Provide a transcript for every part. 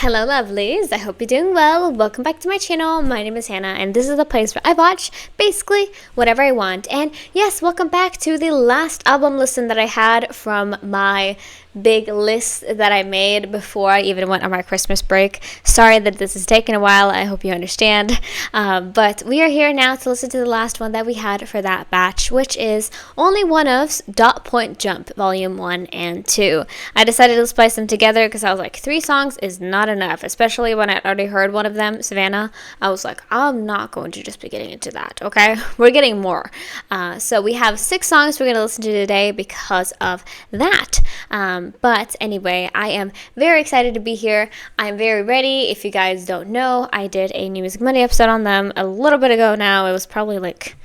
Hello lovelies, I hope you're doing well. Welcome back to my channel. My name is Hannah and this is the place where I watch basically whatever I want. And yes, welcome back to the last album listen that I had from my big list that I made before I even went on my Christmas break. Sorry that this has taken a while, I hope you understand. But we are here now to listen to the last one that we had for that batch, which is OnlyOneOf's Dot Point Jump Volume 1 and 2. I decided to splice them together because I was like, 3 songs is not enough, especially when I'd already heard one of them, Savannah. I was like, I'm not going to just be getting into that, okay? We're getting more. So we have 6 songs we're going to listen to today because of that. But anyway, I am very excited to be here. I'm very ready. If you guys don't know, I did a New Music Monday episode on them a little bit ago now. It was probably like,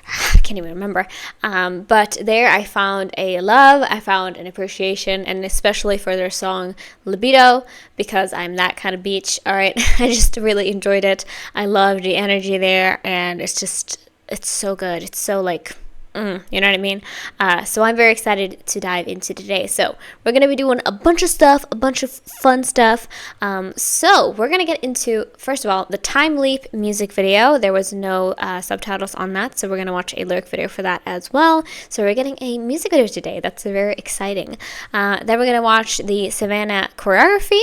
I can't even remember. But there I found a love, I found an appreciation, and especially for their song Libido, because I'm that kind of beach. All right. I just really enjoyed it. I loved the energy there, and it's so good. It's so like, you know what I mean? So I'm very excited to dive into today. So we're going to be doing a bunch of stuff, a bunch of fun stuff. So we're going to get into, first of all, the Time Leap music video. There was no subtitles on that, so we're going to watch a lyric video for that as well. So we're getting a music video today. That's very exciting. Then we're going to watch the Savanna choreography,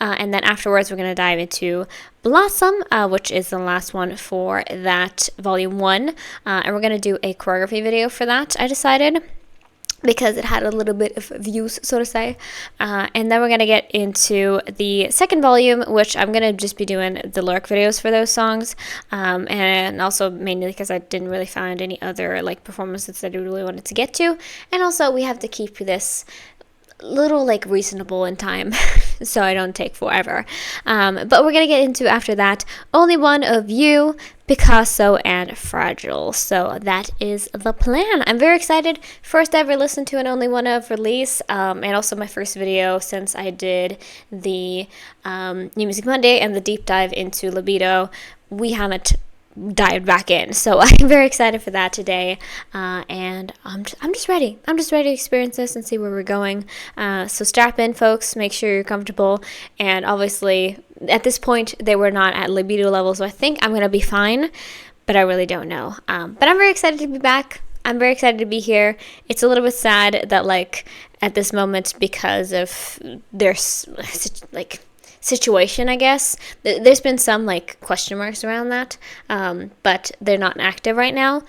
and then afterwards we're going to dive into Blossom, which is the last one for that volume 1, and we're going to do a choreography video for that, I decided, because it had a little bit of views, so to say. And then we're going to get into the second volume, which I'm going to just be doing the lyric videos for those songs, and also mainly because I didn't really find any other like performances that I really wanted to get to, and also we have to keep this little like reasonable in time so I don't take forever, but we're gonna get into after that Only One of You, Picasso, and Fragile. So that is the plan. I'm very excited. First ever listened to an Only One of release, and also my first video since I did the New Music Monday and the deep dive into Libido. We haven't dived back in, so I'm very excited for that today, and I'm just ready. I'm just ready to experience this and see where we're going. So strap in, folks. Make sure you're comfortable. And obviously, at this point, they were not at libido level, so I think I'm gonna be fine, but I really don't know. But I'm very excited to be back. I'm very excited to be here. It's a little bit sad that like at this moment, because of their like situation, I guess. There's been some like question marks around that, but they're not active right now,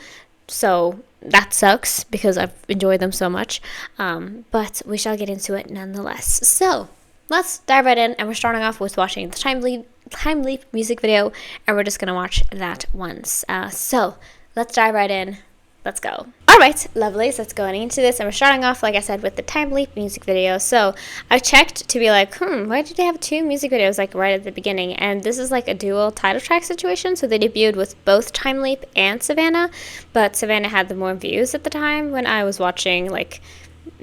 so that sucks because I've enjoyed them so much, but we shall get into it nonetheless. So let's dive right in, and we're starting off with watching the Time Leap music video, and we're just gonna watch that once. So let's dive right in. Let's go. Alright, lovelies, let's go into this. And we're starting off, like I said, with the Time Leap music video. So I checked to be like, why did they have 2 music videos like right at the beginning? And this is like a dual title track situation. So they debuted with both Time Leap and Savannah. But Savannah had the more views at the time when I was watching, like,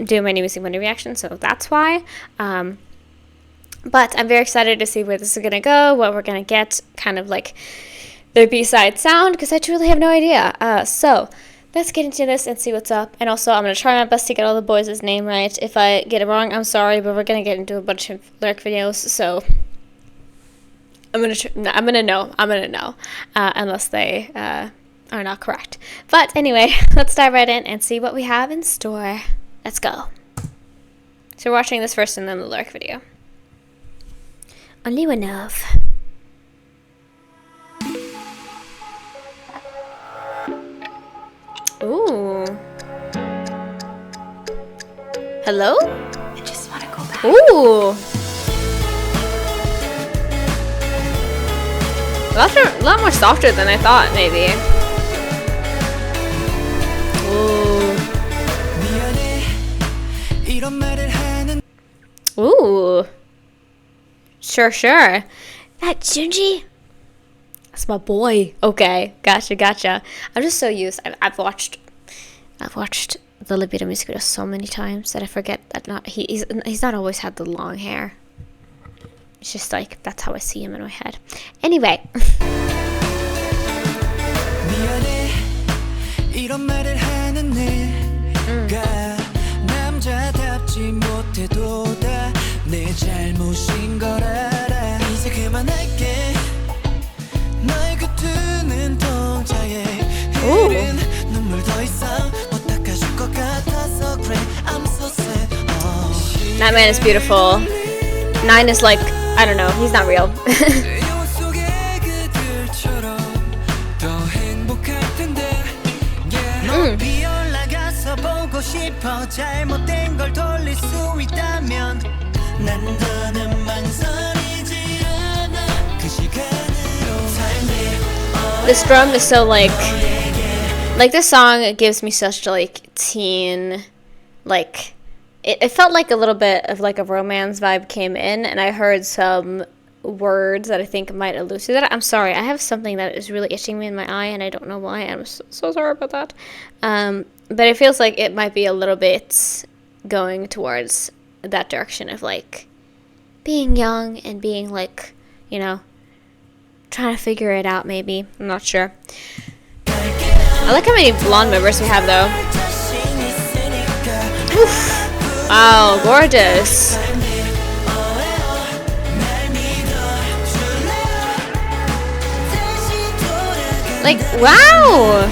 doing my New Music Monday reaction. So that's why. But I'm very excited to see where this is going to go, what we're going to get, kind of like their B-side sound, because I truly have no idea. So let's get into this and see what's up. And also, I'm going to try my best to get all the boys' name right. If I get it wrong, I'm sorry, but we're going to get into a bunch of lyric videos, so I'm going to know, unless they are not correct. But anyway, let's dive right in and see what we have in store. Let's go. So we're watching this first and then the lyric video. OnlyOneOf. Ooh. Hello? I just want to go back. Ooh. A lot more softer than I thought, maybe. Ooh. Ooh. Sure. That Junji? That's my boy. Okay, gotcha. I'm just so used. I've watched the Libido music video so many times that I forget that he's not always had the long hair. It's just like that's how I see him in my head. Anyway. 남자답지 못해도 다 내 잘못인 걸 알아. That man is beautiful. 9 is like, I don't know, he's not real. This drum is so like this song gives me such like teen, like it felt like a little bit of like a romance vibe came in, and I heard some words that I think might allude to that. I'm sorry, I have something that is really itching me in my eye, and I don't know why. I'm so sorry about that. But it feels like it might be a little bit going towards that direction of like being young and being like, you know, trying to figure it out maybe. I'm not sure. I like how many blonde members we have though. Oof. Wow, gorgeous. Like, wow!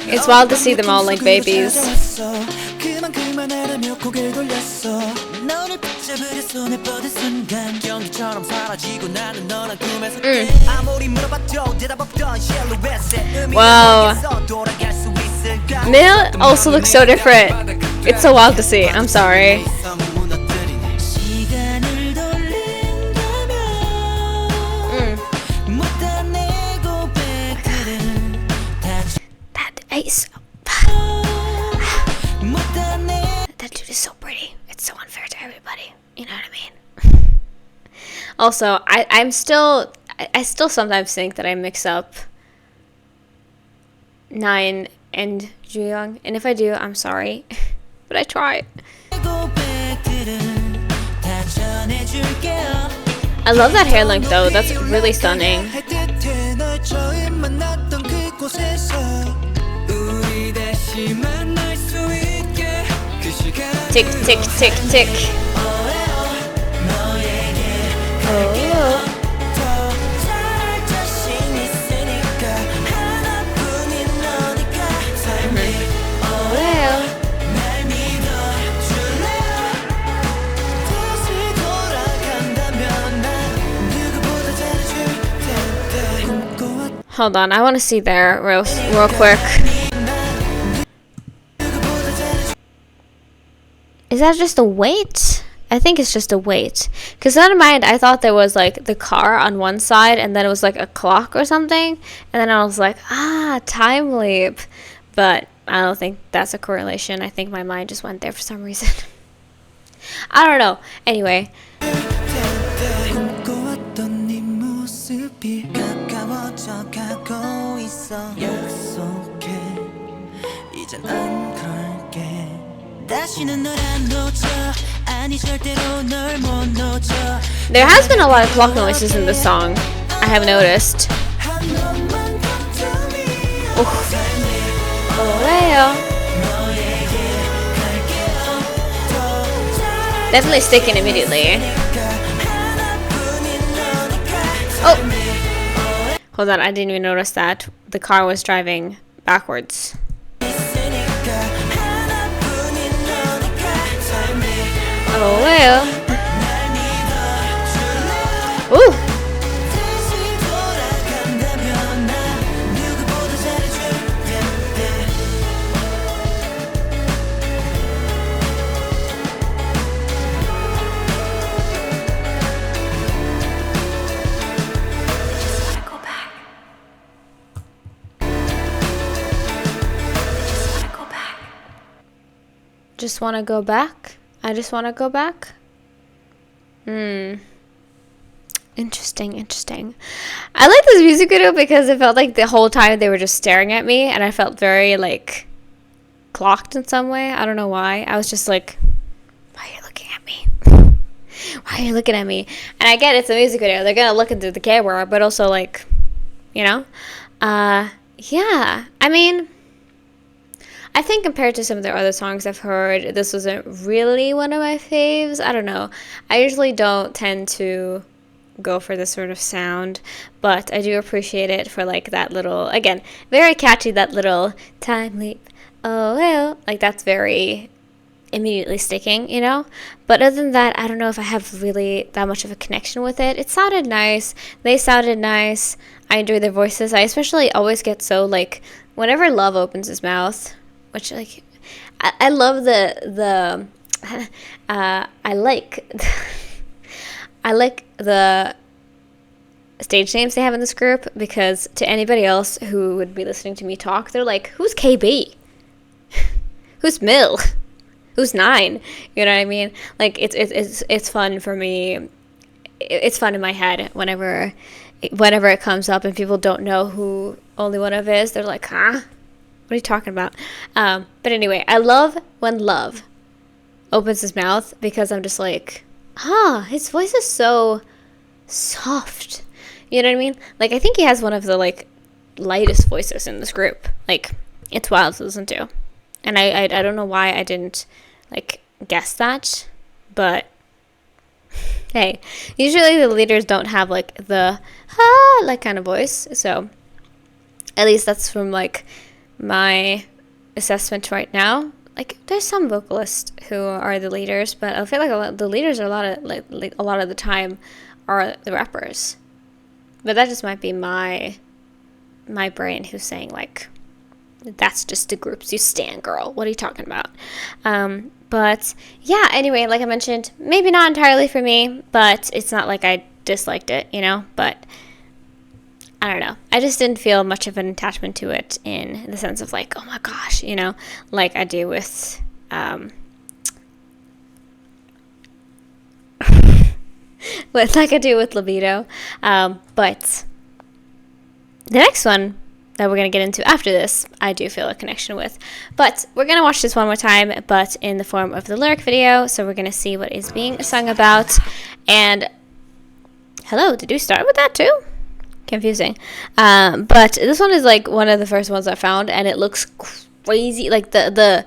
It's wild to see them all like babies. Wow. Mill also looks so different. It's so wild to see. I'm sorry. That dude is so pretty. It's so unfair to everybody. You know what I mean? Also, I still sometimes think that I mix up 9 and Juyoung, and if I do, I'm sorry, but I try. I love that hair length though. That's really stunning. Tick, tick, tick, tick. Oh. Hold on, I want to see there real quick. Is that just a weight? I think it's just a weight. Because in my mind, I thought there was like the car on one side and then it was like a clock or something. And then I was like, time leap. But I don't think that's a correlation. I think my mind just went there for some reason. I don't know. Anyway. There has been a lot of clock noises in this song, I have noticed. Definitely sticking immediately. Oh! Hold on, I didn't even notice that. The car was driving backwards. Oh well. Ooh. Just want to go back. I just want to go back. Interesting. I like this music video because it felt like the whole time they were just staring at me, and I felt very like clocked in some way. I don't know why. I was just like, why are you looking at me? Why are you looking at me? And I get it's a music video. They're gonna look into the camera, but also like, you know, yeah. I mean, I think compared to some of their other songs I've heard, this wasn't really one of my faves. I don't know. I usually don't tend to go for this sort of sound, but I do appreciate it for like that little, again, very catchy, that little time leap. Oh, well, like that's very immediately sticking, you know? But other than that, I don't know if I have really that much of a connection with it. It sounded nice. They sounded nice. I enjoy their voices. I especially always get so, like, whenever Love opens his mouth, which, like, I love the I like I like the stage names they have in this group, because to anybody else who would be listening to me talk, they're like, who's KB? Who's Mill? Who's 9? You know what I mean? Like, it's fun for me. It's fun in my head whenever it comes up and people don't know who OnlyOneOf is. They're like, huh? What are you talking about? But anyway, I love when Love opens his mouth, because I'm just like, his voice is so soft. You know what I mean? Like, I think he has one of the, like, lightest voices in this group. Like, it's wild to listen to. And I don't know why I didn't, like, guess that. But, hey, usually the leaders don't have, like, the, like, kind of voice. So, at least that's from, like, my assessment right now. Like, there's some vocalists who are the leaders, but I feel like the leaders are a lot of the time are the rappers. But that just might be my brain who's saying, like, that's just the groups you stan, girl. What are you talking about? But yeah, anyway, like I mentioned, maybe not entirely for me, but it's not like I disliked it, you know? But I don't know. I just didn't feel much of an attachment to it in the sense of, like, oh my gosh, you know, like I do with like I do with Libido. But the next one that we're going to get into after this, I do feel a connection with. But we're going to watch this one more time, but in the form of the lyric video. So we're going to see what is being sung about. And hello, did we start with that too? Confusing. But this one is, like, one of the first ones I found, and it looks crazy. Like, the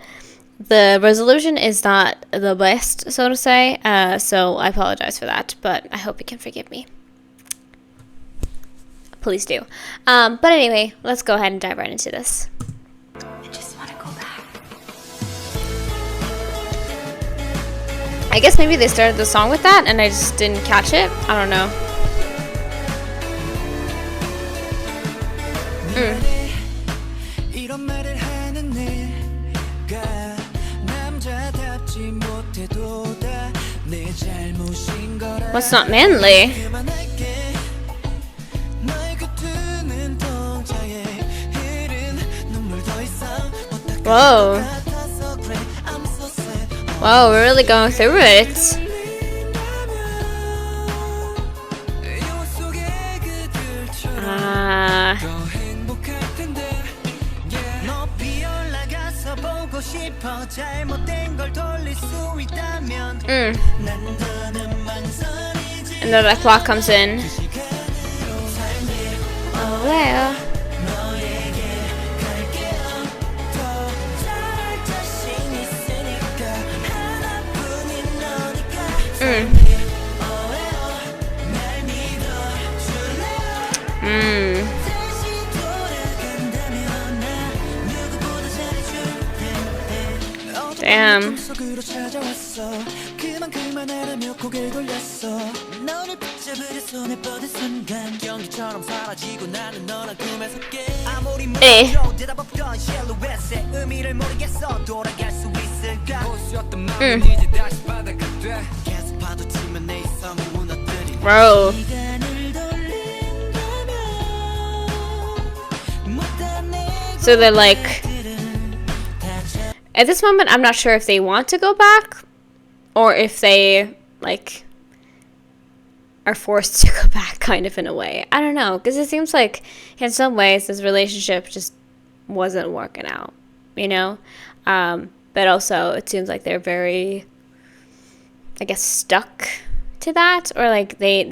resolution is not the best, so to say. So I apologize for that, but I hope you can forgive me. Please do. But anyway, let's go ahead and dive right into this. I just want to go back. I guess maybe they started the song with that and I just didn't catch it. I don't know. What's not manly? Whoa. Whoa, we're really going through it. And then the clock comes in. Oh, well. Damn. Hey. Bro. So they're like, at this moment, I'm not sure if they want to go back or if they, like, are forced to go back, kind of, in a way. I don't know, because it seems like in some ways this relationship just wasn't working out, you know? But also it seems like they're very, I guess, stuck to that, or like they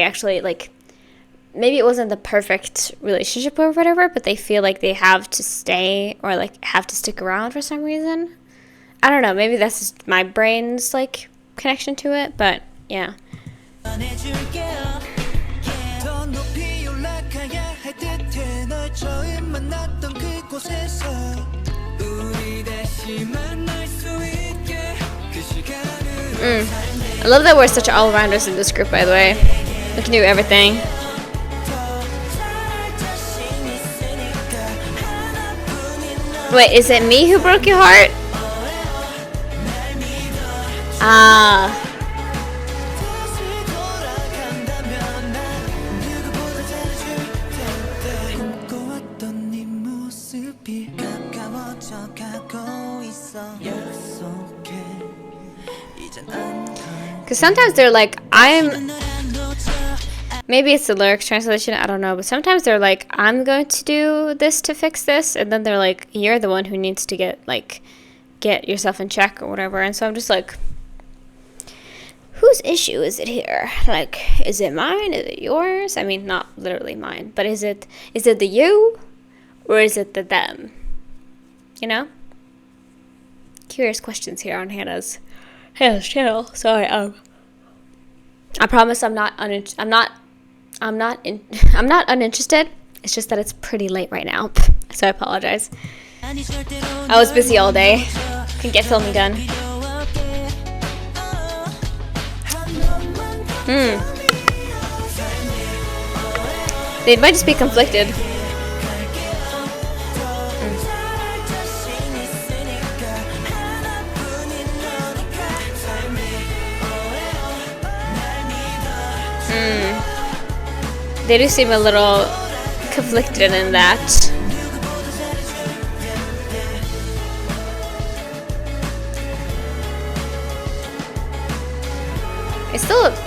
actually, like, maybe it wasn't the perfect relationship or whatever, but they feel like they have to stay or, like, have to stick around for some reason. I don't know, maybe that's just my brain's, like, connection to it, but yeah. I love that we're such all-rounders in this group, by the way. We can do everything. Wait, is it me who broke your heart? Ah. Because sometimes they're like, maybe it's the lyrics translation, I don't know, but sometimes they're like, I'm going to do this to fix this, and then they're like, you're the one who needs to get yourself in check or whatever. And so I'm just like, whose issue is it here? Like, is it mine? Is it yours? I mean, not literally mine, but is it the you, or is it the them? You know? Curious questions here on Hannah's channel. Sorry, I promise I'm not uninterested. It's just that it's pretty late right now, so I apologize. I was busy all day. Couldn't get filming done. They might just be conflicted. They do seem a little conflicted in that.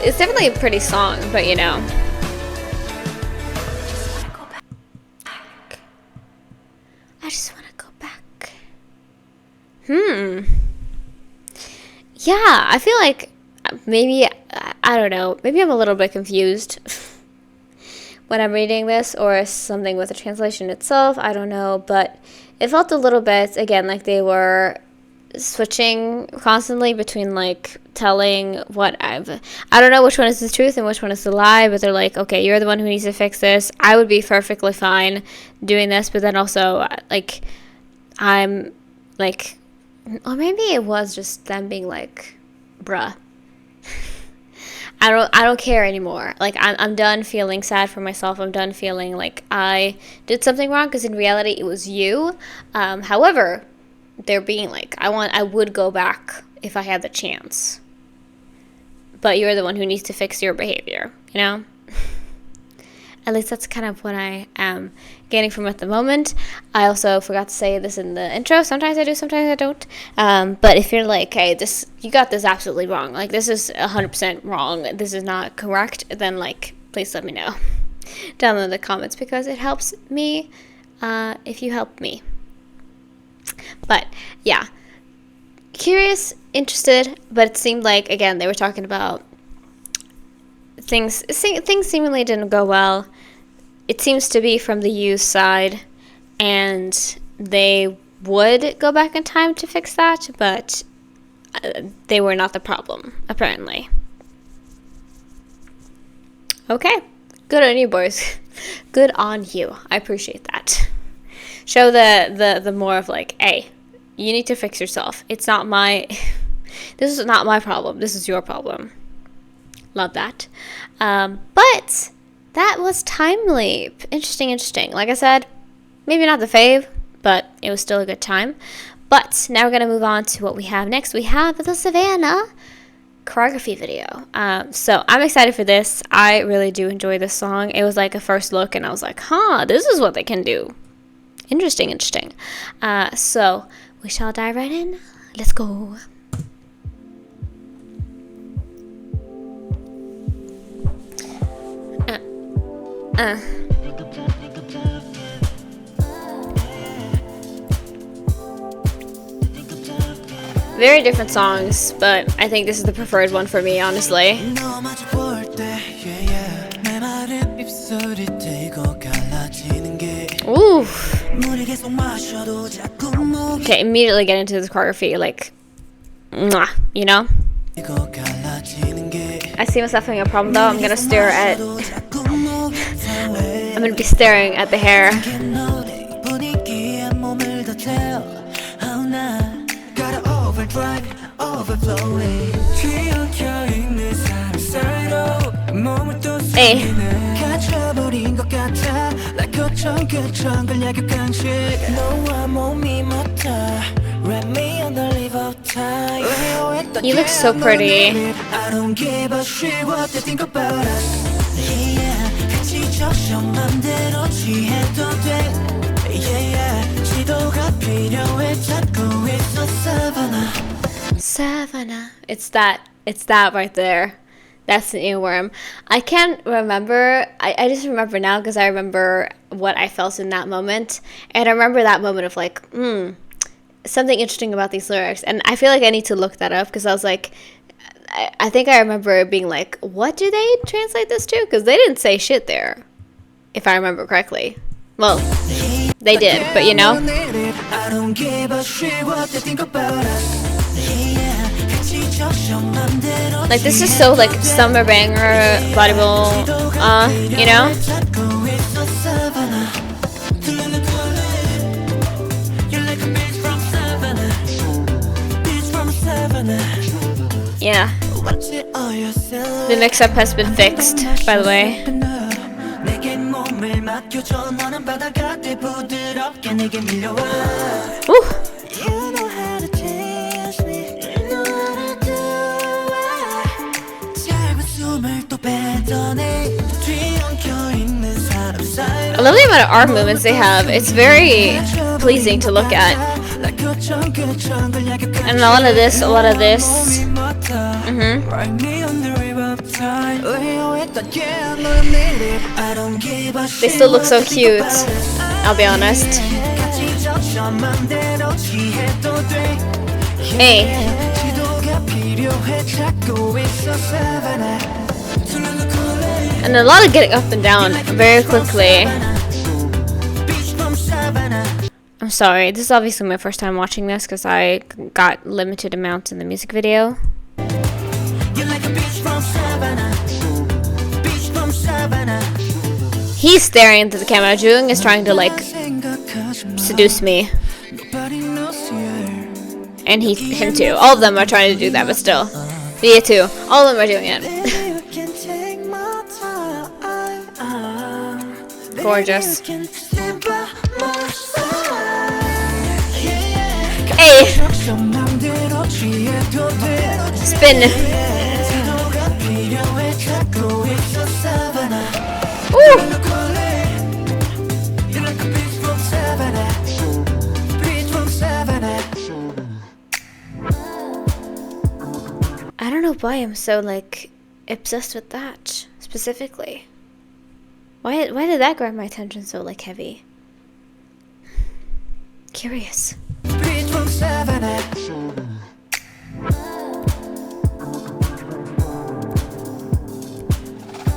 It's definitely a pretty song, but you know. I just want to go back. Yeah, I feel like maybe, I don't know, maybe I'm a little bit confused when I'm reading this, or something with the translation itself, I don't know, but it felt a little bit, again, like they were switching constantly between like telling I don't know which one is the truth and which one is the lie, but they're like, okay, you're the one who needs to fix this. I would be perfectly fine doing this, but then also like I'm like, or maybe it was just them being like, bruh, I don't care anymore. Like I'm done feeling sad for myself. I'm done feeling like I did something wrong, because in reality it was you. However, they're being like, I would go back if I had the chance, but you're the one who needs to fix your behavior, you know? At least that's kind of what I am getting from at the moment. I also forgot to say this in the intro. Sometimes I do, sometimes I don't. But if you're like, hey, you got this absolutely wrong. Like, this is 100% wrong. This is not correct. Then, like, please let me know down in the comments, because it helps me if you help me. But, yeah. Curious, interested, but it seemed like, again, they were talking about things seemingly didn't go well. It seems to be from the you side, and they would go back in time to fix that, but they were not the problem, apparently. Okay, good on you, boys. Good on you. I appreciate that. Show the more of like, hey, you need to fix yourself. It's not this is not my problem. This is your problem. Love that. But that was Time Leap. Interesting. Like I said, maybe not the fave, but it was still a good time. But now we're going to move on to what we have next. We have the Savannah choreography video. So I'm excited for this. I really do enjoy this song. It was like a first look, and I was like, this is what they can do. Interesting. So we shall dive right in. Let's go. Very different songs, but I think this is the preferred one for me, honestly. Ooh. Okay, immediately get into this choreography, like, you know? I see myself having a problem though. I'm gonna be staring at the hair. Hey. 갇혀버린 것 같아 like 거청거청 약육한 식 너와 몸이 맞다 Wrap me on the leave of time You look so pretty. I don't give a shit what they think about us Yeah 같이 적셔 맘대로 취해도 돼 Yeah 지도가 필요해 찾고 있어 savanna Savannah. It's that right there. That's the earworm. I can't remember. I just remember now because I remember what I felt in that moment. And I remember that moment of like, something interesting about these lyrics. And I feel like I need to look that up because I was like, I think I remember being like, what do they translate this to? Because they didn't say shit there, if I remember correctly. Well, they did, but you know. I don't give a shit what they think about us Like this is so like summer banger, volleyball, you know? Yeah. The mix-up has been fixed, by the way. Ooh. I love the amount of arm movements they have. It's very pleasing to look at. And a lot of this, They still look so cute, I'll be honest. Hey. And a lot of getting up and down very quickly. I'm sorry, this is obviously my first time watching this because I got limited amounts in the music video. He's staring into the camera. Jung is trying to like seduce me. And him too. All of them are trying to do that, but still. Me too. All of them are doing it. Gorgeous. Hey! Spin. Ooh! I don't know why I'm so like obsessed with that specifically. Why did that grab my attention so like heavy? Curious.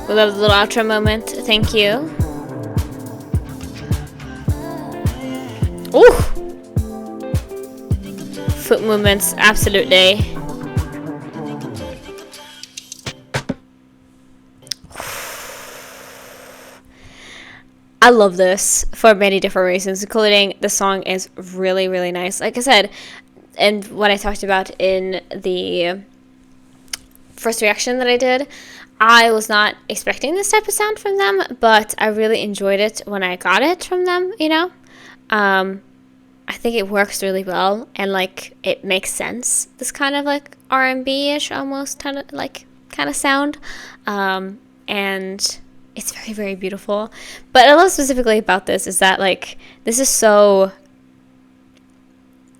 We love the little outro moment. Thank you. Ooh! Foot movements, absolutely. I love this for many different reasons, including the song is really, really nice. Like I said, and what I talked about in the first reaction that I did, I was not expecting this type of sound from them, but I really enjoyed it when I got it from them, you know? I think it works really well, and like it makes sense, this kind of like R&B-ish almost kind of sound, and it's very, very beautiful. But I love specifically about this is that like this is so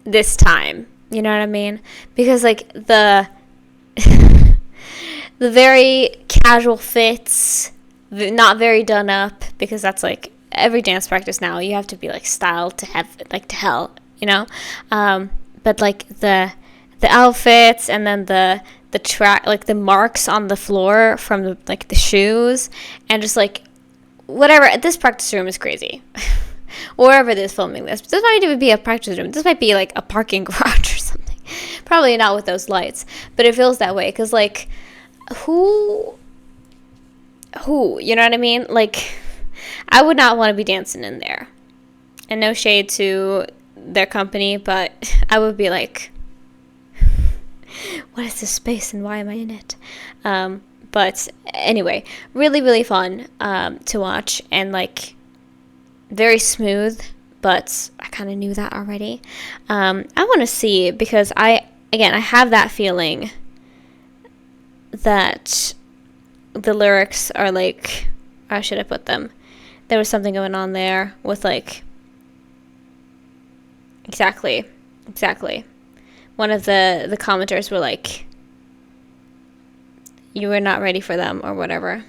this time, you know what I mean? Because like the the very casual fits, not very done up, because that's like every dance practice now you have to be like styled to have like to hell, you know. But like the outfits, and then the track, like the marks on the floor from the, like the shoes, and just like whatever. This practice room is crazy. Wherever they're filming this might even be a practice room. This might be like a parking garage or something. Probably not with those lights, but it feels that way because like who, you know what I mean? Like I would not want to be dancing in there. And no shade to their company, but I would be like, what is this space and why am I in it? But But anyway, really, really fun to watch, and like very smooth, but I kind of knew that already. I want to see, because I have that feeling that the lyrics are like, how should I put them? There was something going on there with like, exactly. One of the commenters were like, you were not ready for them or whatever.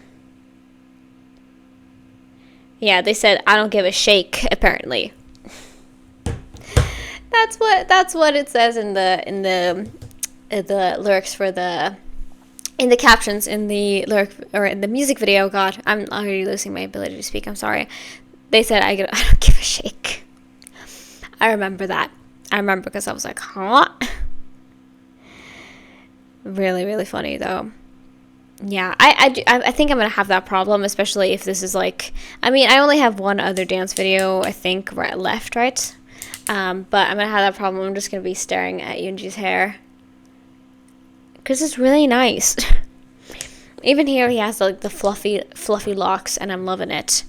Yeah, they said, I don't give a shake, apparently. That's what it says in the lyrics for in the captions in the lyric, or in the music video. God, I'm already losing my ability to speak. I'm sorry. They said, I don't give a shake. I remember that. I remember because I was like, huh? Really, really funny though. Yeah, I think I'm gonna have that problem, especially if this is like, I mean, I only have one other dance video, I think, left, right? But I'm gonna have that problem. I'm just gonna be staring at Yoonji's hair, because it's really nice. Even here, he has like the fluffy locks, and I'm loving it.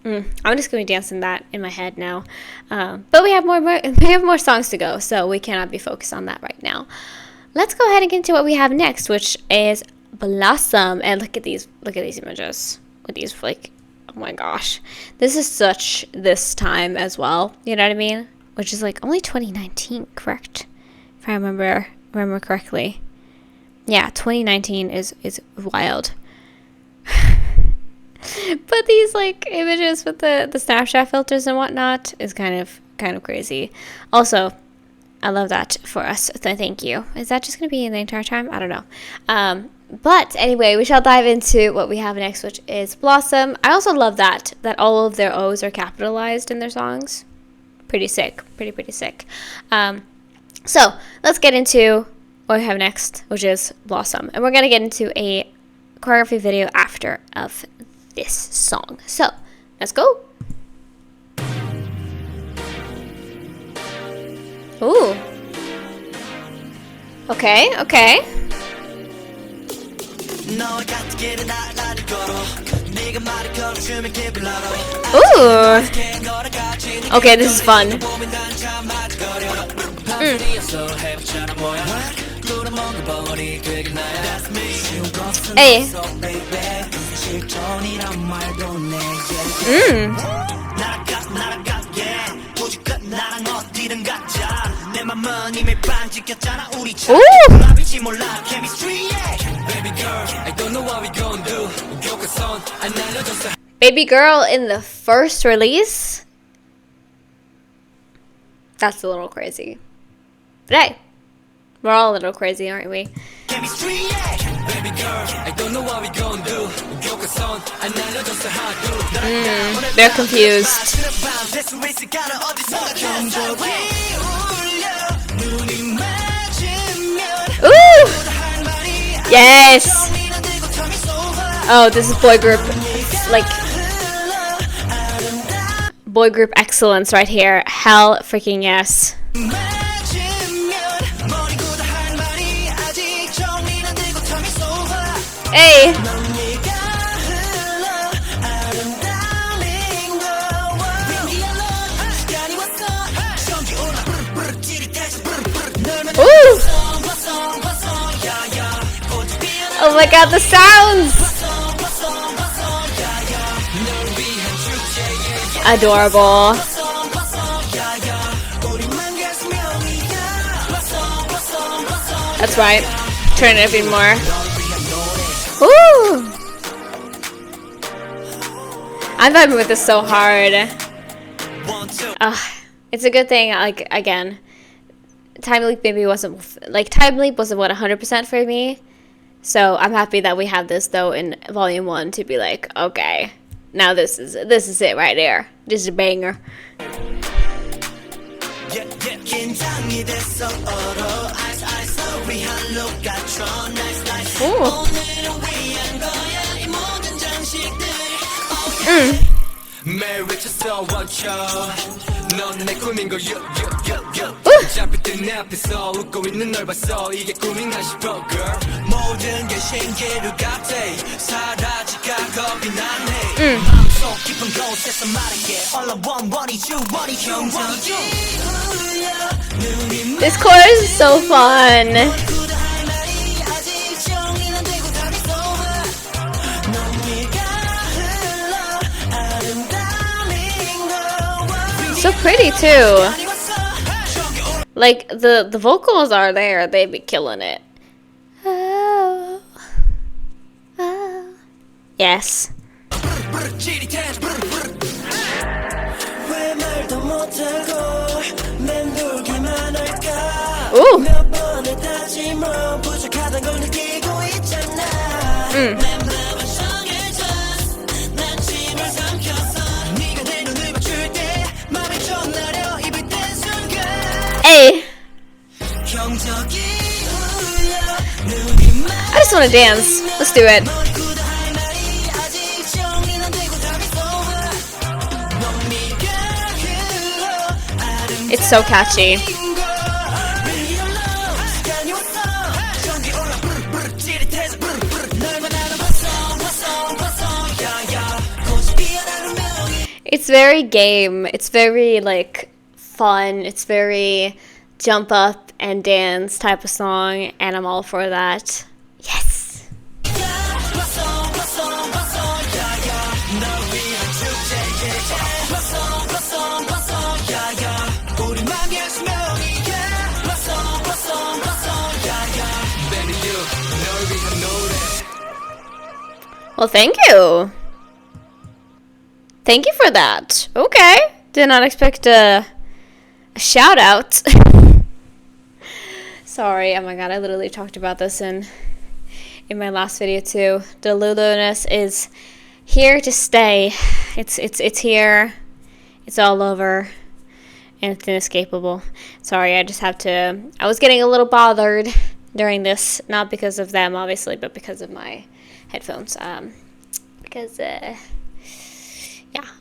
I'm just gonna be dancing that in my head now. But we have more songs to go, so we cannot be focused on that right now. Let's go ahead and get into what we have next, which is Blossom. And look at these images with these, like, oh my gosh, this is such this time as well. You know what I mean? Which is like only 2019, correct? If I remember correctly. Yeah, 2019 is wild. But these like images with the Snapchat filters and whatnot is kind of crazy. Also, I love that for us, so thank you. Is that just going to be in the entire time? I don't know. But anyway, we shall dive into what we have next, which is Blossom. I also love that all of their O's are capitalized in their songs. Pretty sick. Pretty sick. So let's get into what we have next, which is Blossom. And we're going to get into a choreography video after of this song. So let's go. Ooh. Okay. Ooh. Okay, this is fun. Hey. Baby Girl in the first release? That's a little crazy. But hey, we're all a little crazy, aren't we? They're confused. Ooh! Yes! Oh, this is boy group, like, boy group excellence right here. Hell freaking yes. Hey! Ooh! Oh my god, the sounds! Adorable. That's right. Turn it even more. Ooh! I'm vibing with this so hard. It's a good thing, like, again, Time Leap wasn't what 100% for me. So I'm happy that we have this though in Volume 1 to be like, okay, now this is it right here. This is a banger. Ooh. 매일 외쳤어 원쳐 넌 내 꿈인 거 잡힐 때 내 앞에서 웃고 있는 널 봤어 이게 꿈인가 싶어 girl 모든 게 신기루 같아 사라질까 겁이 나네 마음속 깊은 곳에서 말할게 All I want is you want it 경적이 울려 This chorus is so fun. So pretty too. Like the vocals are there, they be killing it. Oh, oh. Yes. Ooh. Hey. I just want to dance. Let's do it. It's so catchy. It's very game. It's very like fun. It's very jump up and dance type of song, and I'm all for that. Yes. Well, thank you. Thank you for that. Okay. Did not expect a shout out. Sorry. Oh my god, I literally talked about this in my last video too. The Luluiness is here to stay. It's here. It's all over. And it's inescapable. Sorry, I just have to... I was getting a little bothered during this. Not because of them, obviously, but because of my headphones. Because, yeah,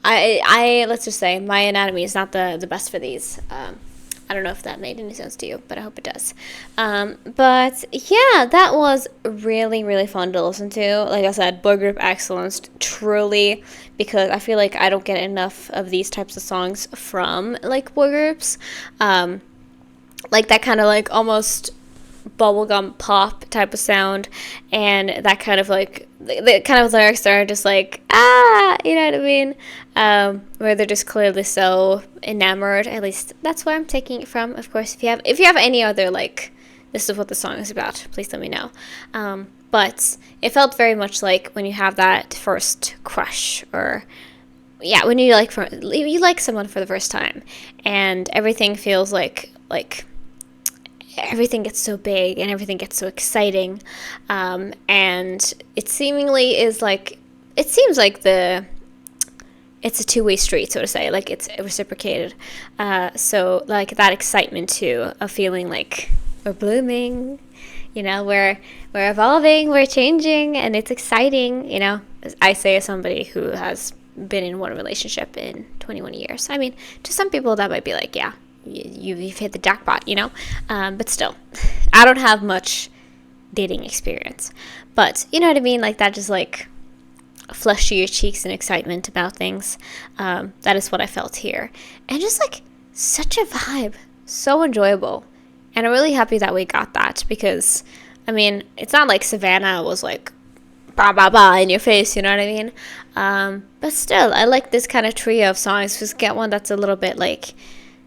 I let's just say my anatomy is not the best for these. I don't know if that made any sense to you, but I hope it does. But yeah, that was really, really fun to listen to. Like I said, boy group excellence, truly, because I feel like I don't get enough of these types of songs from like boy groups. Like that kind of like almost bubblegum pop type of sound, and that kind of like the kind of lyrics are just like you know what I mean, where they're just clearly so enamored. At least that's where I'm taking it from. Of course, if you have any other like this is what the song is about, please let me know. But it felt very much like when you have that first crush, or yeah, when you like someone for the first time, and everything feels like everything gets so big and everything gets so exciting, and it seemingly is like, it seems like it's a two-way street, so to say, like it's reciprocated. So like that excitement too of feeling like we're blooming, you know, we're evolving, we're changing, and it's exciting, you know. I say as somebody who has been in one relationship in 21 years. I mean, to some people that might be like, yeah, you've hit the jackpot, you know, but still, I don't have much dating experience, but you know what I mean, like that just like flush to your cheeks and excitement about things. That is what I felt here, and just like such a vibe, so enjoyable, and I'm really happy that we got that, because I mean, it's not like Savannah was like bah bah bah in your face, you know what I mean, but still, I like this kind of trio of songs. Just get one that's a little bit like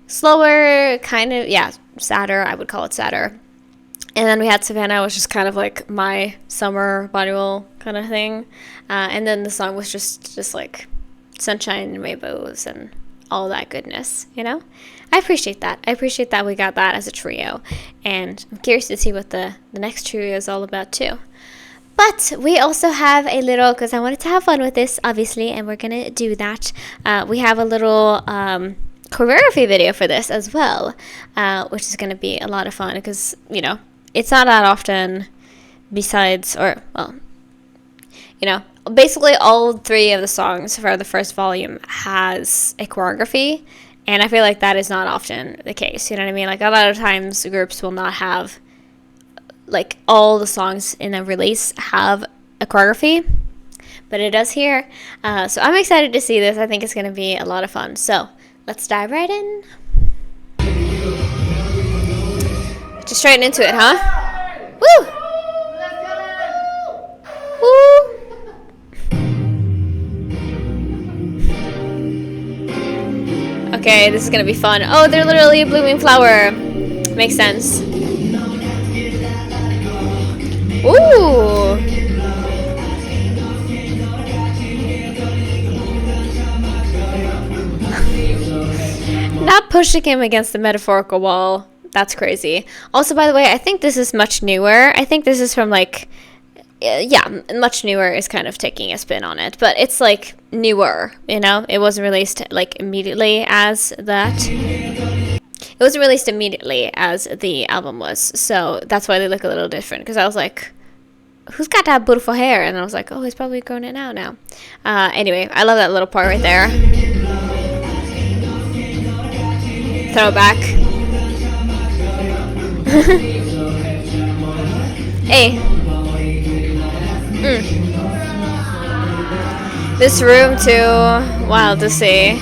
slower, kind of, yeah, sadder. I would call it sadder. And then we had Savannah, which is kind of like my summer bodyroll kind of thing. And then the song was just like sunshine and rainbows and all that goodness, you know? I appreciate that. I appreciate that we got that as a trio. And I'm curious to see what the next trio is all about too. But we also have a little, because I wanted to have fun with this, obviously, and we're going to do that. We have a little choreography video for this as well, which is going to be a lot of fun, because, you know, it's not that often besides, or, well, you know, basically all 3 of the songs for the first volume has a choreography, and I feel like that is not often the case. You know what I mean? Like, a lot of times groups will not have, like, all the songs in a release have a choreography, but it does here. So I'm excited to see this. I think it's going to be a lot of fun. So let's dive right in. Just straight into it, huh? Woo! Woo! Okay, this is gonna be fun. Oh, they're literally a blooming flower. Makes sense. Ooh! Not pushing him against the metaphorical wall. That's crazy. Also, by the way, I think this is much newer. I think this is from, like, yeah, much newer is kind of taking a spin on it, but it's like newer, you know? It wasn't released like immediately as that. It wasn't released immediately as the album was, so that's why they look a little different, because I was like, who's got that beautiful hair? And I was like, oh, he's probably growing it out now. Anyway, I love that little part right there. Throwback. Hey. This room too, wild to see.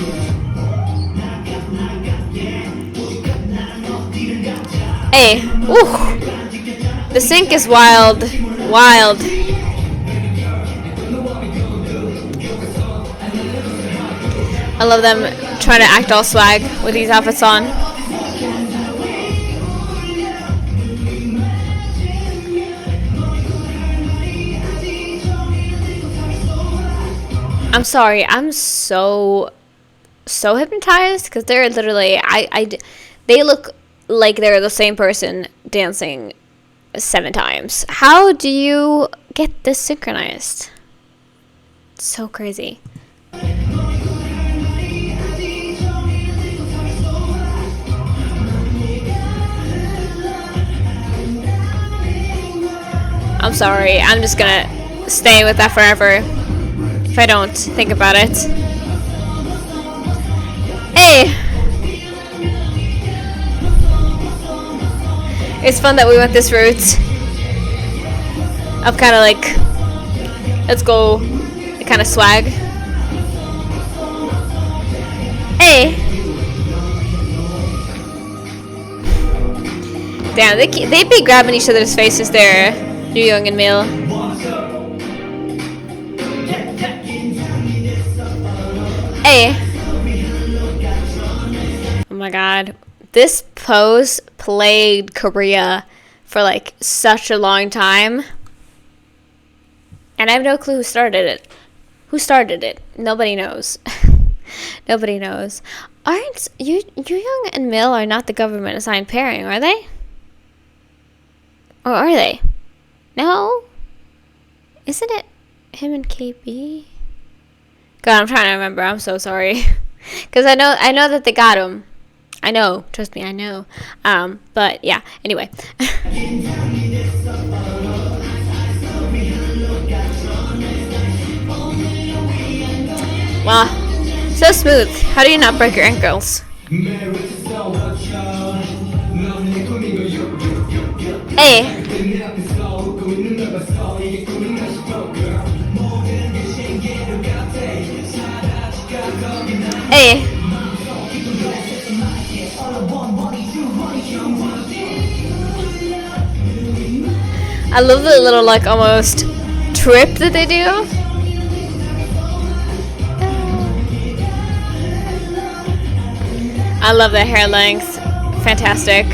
Hey, ooh, the sink is wild, wild. I love them trying to act all swag with these outfits on. I'm sorry, I'm so hypnotized, because they're literally, they look like they're the same person dancing 7 times. How do you get this synchronized? It's so crazy. I'm sorry, I'm just gonna stay with that forever. If I don't think about it. Hey! It's fun that we went this route of kind of like, let's go, kind of swag. Hey! Damn, they be grabbing each other's faces there, Yu Young and Mill. Hey. Oh my god. This pose plagued Korea for like such a long time. And I have no clue who started it. Who started it? Nobody knows. Nobody knows. Aren't Yu Young and Mill are not the government assigned pairing, are they? Or are they? No? Isn't it him and KB? God, I'm trying to remember. I'm so sorry. Because I know that they got him. I know. Trust me, I know. But yeah, anyway. Wow. So smooth. How do you not break your ankles? Hey. Hey. I love the little like almost trip that they do. I love the hair length. Fantastic.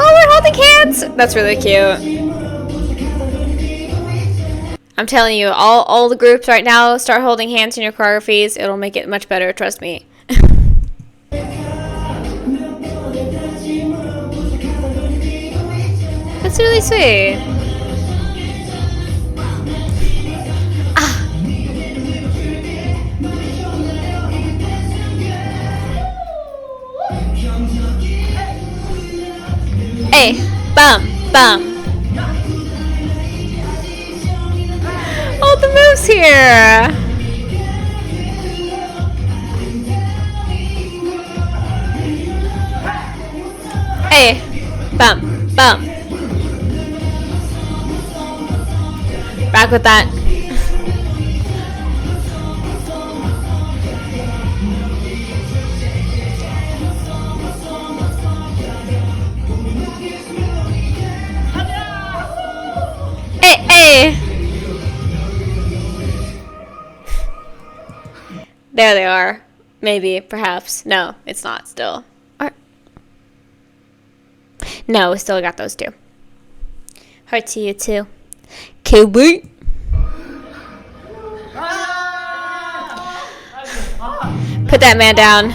Oh, we're holding hands! That's really cute. I'm telling you, all the groups right now, start holding hands in your choreographies. It'll make it much better, trust me. That's really sweet. Bum. All the moves here. Hey. Bum. Bum. Back with that. Hey, hey. There they are. Maybe, perhaps. No, it's not still. Or no, we still got those two. Heart to you too. Kiwi. Put that man down.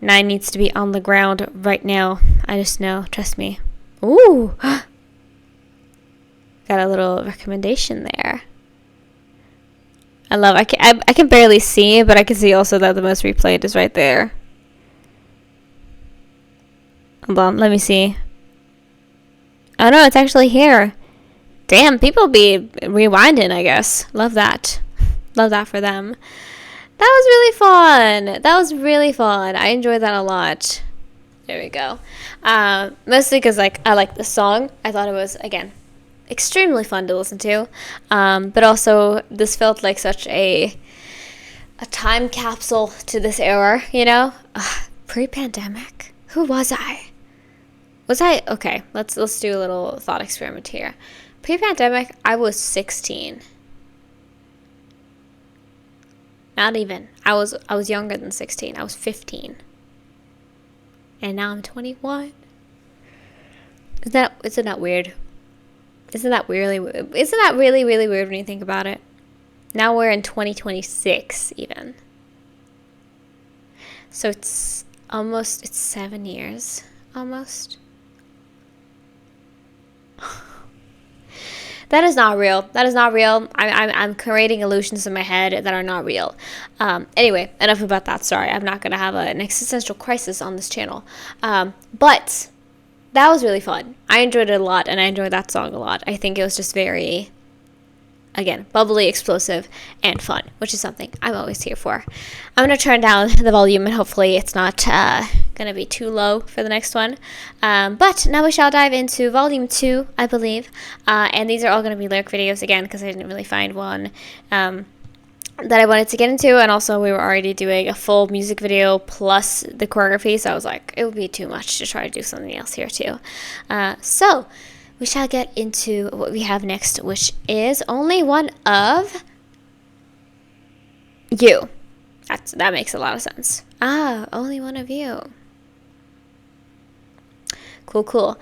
9 needs to be on the ground right now. I just know. Trust me. Ooh. Got a little recommendation there. I love. I can barely see, but I can see also that the most replayed is right there. Hold on. Let me see. Oh no, it's actually here. Damn, people be rewinding, I guess. Love that. Love that for them. That was really fun. That was really fun. I enjoyed that a lot. There we go. Mostly because like I like the song. I thought it was, again, extremely fun to listen to. But also this felt like such a time capsule to this era, you know? Pre-pandemic. Who was I? Okay, let's do a little thought experiment here. Pre-pandemic, I was 16. Not even. I was younger than 16. I was 15. And now I'm 21. Isn't that weird? Isn't that really weird when you think about it? Now we're in 2026 even. So it's 7 years almost. That is not real. That is not real. I'm creating illusions in my head that are not real. Anyway, enough about that. Sorry, I'm not going to have an existential crisis on this channel. But that was really fun. I enjoyed it a lot, and I enjoyed that song a lot. I think it was just very, again, bubbly, explosive, and fun, which is something I'm always here for. I'm going to turn down the volume, and hopefully it's not going to be too low for the next one. But now we shall dive into Volume 2, I believe. And these are all going to be lyric videos, again, because I didn't really find one that I wanted to get into. And also, we were already doing a full music video plus the choreography, so I was like, it would be too much to try to do something else here, too. So we shall get into what we have next, which is Only One of You. That makes a lot of sense. Only One of You. Cool.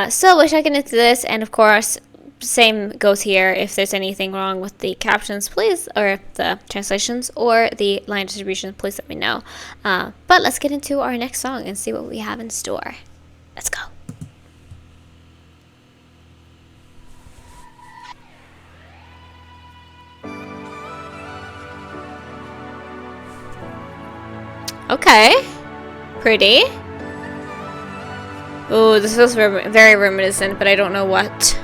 So we shall get into this, and of course, same goes here. If there's anything wrong with the captions, please, or the translations, or the line distribution, please let me know. But let's get into our next song and see what we have in store. Let's go. Okay. Pretty. Ooh, this feels very reminiscent, but I don't know what.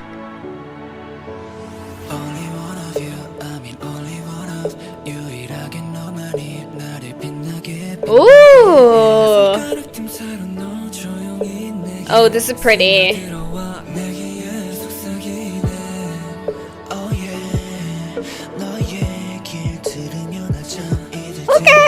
Ooh. Oh, this is pretty. Okay.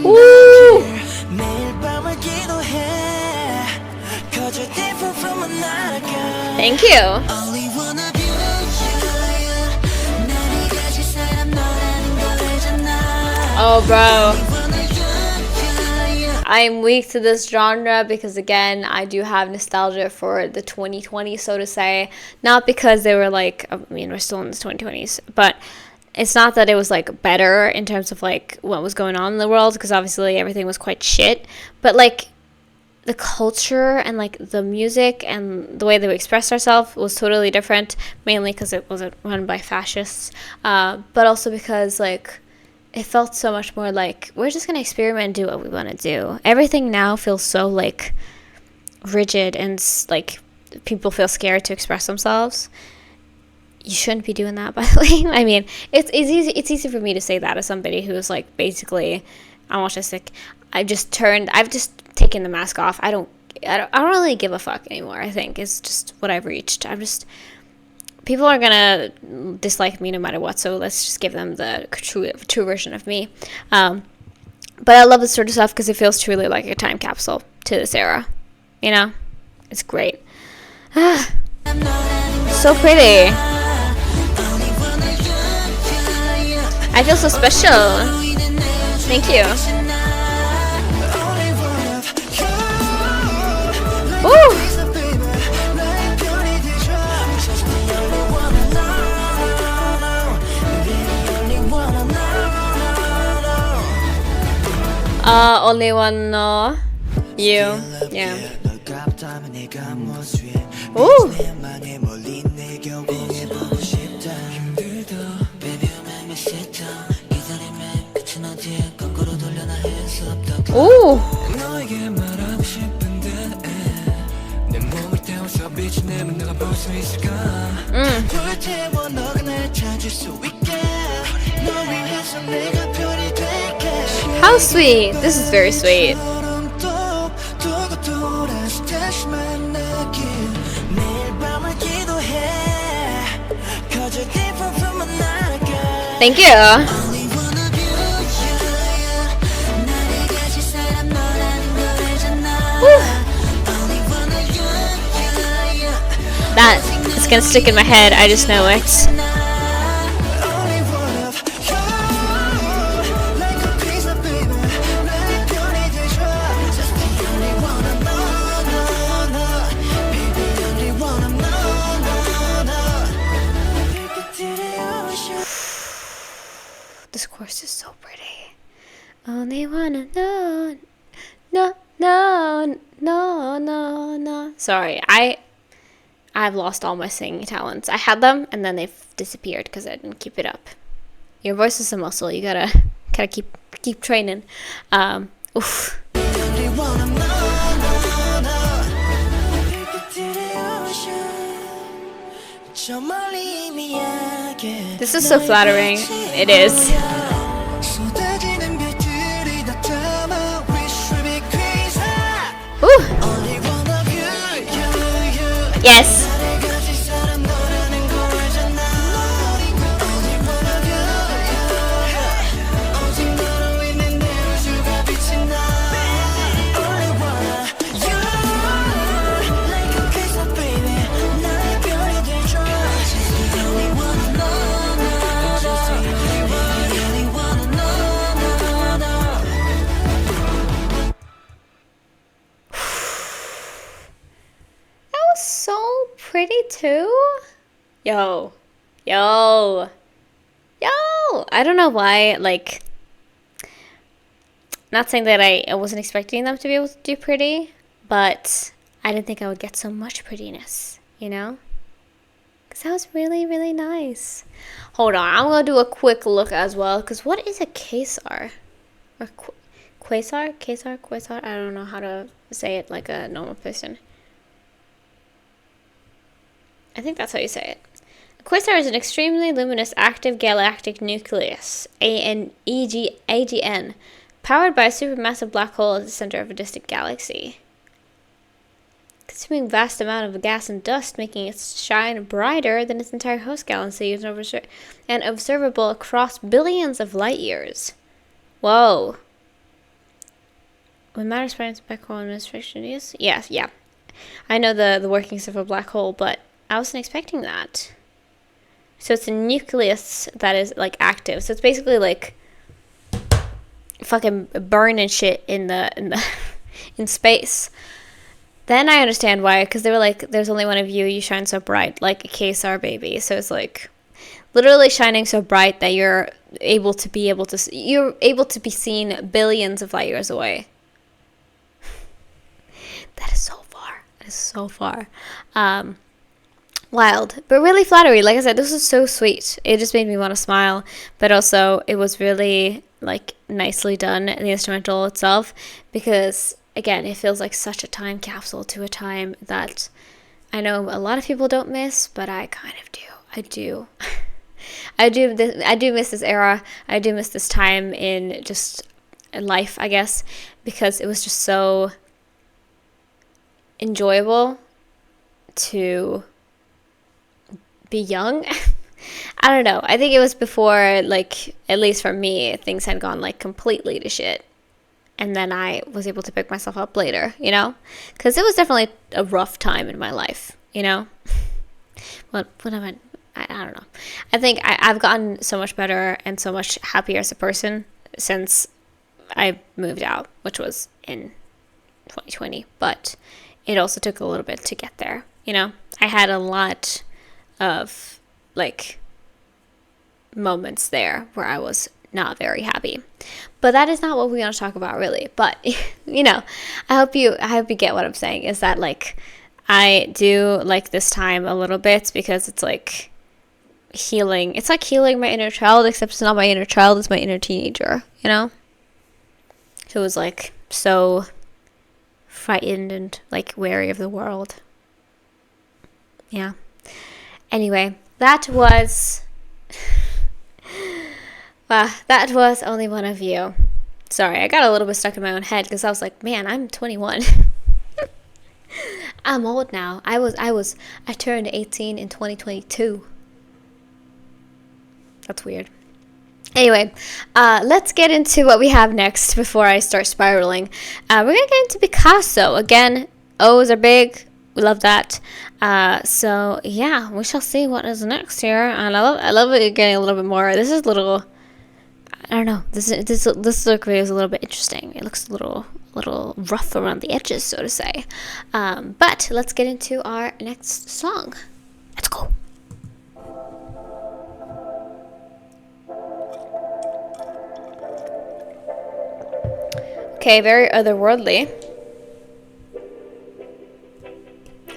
Ooh. Thank you. Oh, bro. I'm weak to this genre because, again, I do have nostalgia for the 2020s, so to say. Not because they were like, I mean, we're still in the 2020s, but it's not that it was like better in terms of like what was going on in the world, because obviously everything was quite shit. But like, the culture and like the music and the way that we expressed ourselves was totally different, mainly because it wasn't run by fascists, but also because like it felt so much more like we're just gonna experiment and do what we want to do. Everything now feels so like rigid and like people feel scared to express themselves. You shouldn't be doing that, by the way. I mean, it's easy for me to say that as somebody who's like basically autistic. I've just taken the mask off. I don't really give a fuck anymore. I think it's just what I've reached. People are gonna dislike me no matter what, so let's just give them the true version of me. But I love this sort of stuff because it feels truly like a time capsule to this era. You know, it's great. So pretty. I feel so special. Thank you. Woo! Only one no. You. Yeah. Ooh. Ooh. How sweet. This is very sweet. Thank you. That is gonna stick in my head, I just know it. This chorus is so pretty. Only wanna know, no, no, no, no, no. Sorry, I've lost all my singing talents. I had them and then they've disappeared because I didn't keep it up. Your voice is a muscle. You gotta keep training. Oof. This is so flattering. It is. Ooh. Yes. So pretty too. Yo. I don't know why, like, not saying that I wasn't expecting them to be able to do pretty, but I didn't think I would get so much prettiness, you know? Because that was really, really nice. Hold on, I'm going to do a quick look as well, because what is a quasar? Or quasar? Quasar? I don't know how to say it like a normal person. I think that's how you say it. A quasar is an extremely luminous active galactic nucleus, AGN, powered by a supermassive black hole at the center of a distant galaxy. Consuming vast amount of gas and dust, making it shine brighter than its entire host galaxy and observable across billions of light years. Whoa. When matter spreads black hole administration is? Yes, yeah. I know the workings of a black hole, but I wasn't expecting that. So it's a nucleus that is like active. So it's basically like fucking burning shit in space. Then I understand why, because they were like, "There's only one of you. You shine so bright, like a quasar baby." So it's like literally shining so bright that you're able to be seen billions of light years away. That is so far. That is so far. Wild, but really flattery. Like I said, this was so sweet. It just made me want to smile, but also it was really like nicely done, the instrumental itself, because again, it feels like such a time capsule to a time that I know a lot of people don't miss, but I kind of do. I do. I do miss this era. I do miss this time in just life, I guess, because it was just so enjoyable to be young. I don't know. I think it was before, like, at least for me, things had gone like completely to shit. And then I was able to pick myself up later, you know? Because it was definitely a rough time in my life, you know? What am I don't know. I think I've gotten so much better and so much happier as a person since I moved out, which was in 2020. But it also took a little bit to get there, you know? I had a lot of, like, moments there where I was not very happy, but that is not what we're going to talk about really. But you know, I hope you get what I'm saying, is that like I do like this time a little bit because it's like healing. It's like healing my inner child, except it's not my inner child, it's my inner teenager, you know, who was like so frightened and like wary of the world. Yeah. Anyway, that was that was Only One of You. Sorry, I got a little bit stuck in my own head because I was like, man, I'm 21. I'm old now. I turned 18 in 2022. That's weird. Anyway, let's get into what we have next before I start spiraling. We're going to get into picassO. Again, O's are big. We love that. So yeah, we shall see what is next here. And I love it getting a little bit more. This is a little, I don't know. This look video is a little bit interesting. It looks a little rough around the edges, so to say. But let's get into our next song. Let's go. Okay, very otherworldly.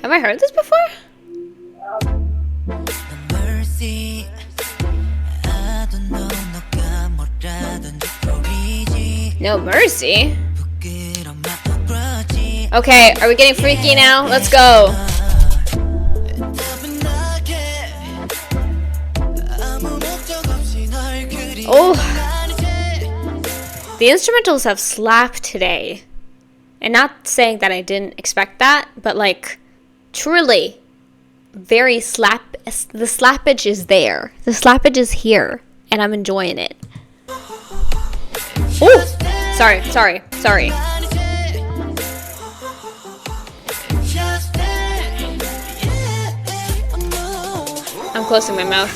Have I heard this before? No mercy? Okay, are we getting freaky now? Let's go. Oh. The instrumentals have slapped today. And not saying that I didn't expect that, but like, truly, very the slappage is there. The slappage is here, and I'm enjoying it. Oh, sorry. I'm closing my mouth.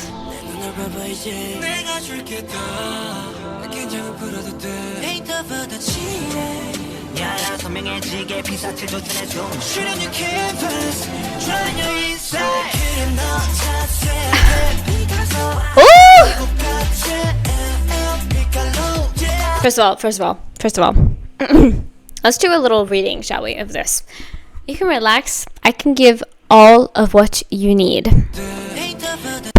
First of all, let's do a little reading, shall we, of this. You can relax. I can give all of what you need.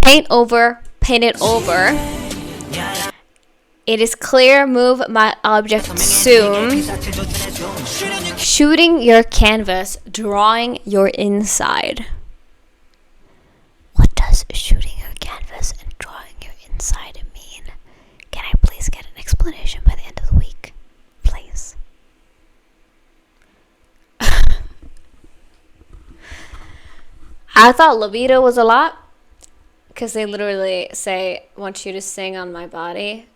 Paint it over. It is clear, move my object soon. Shooting your canvas, drawing your inside. What does shooting your canvas and drawing your inside mean? Can I please get an explanation by the end of the week? Please. I thought libido was a lot, because they literally say, want you to sing on my body.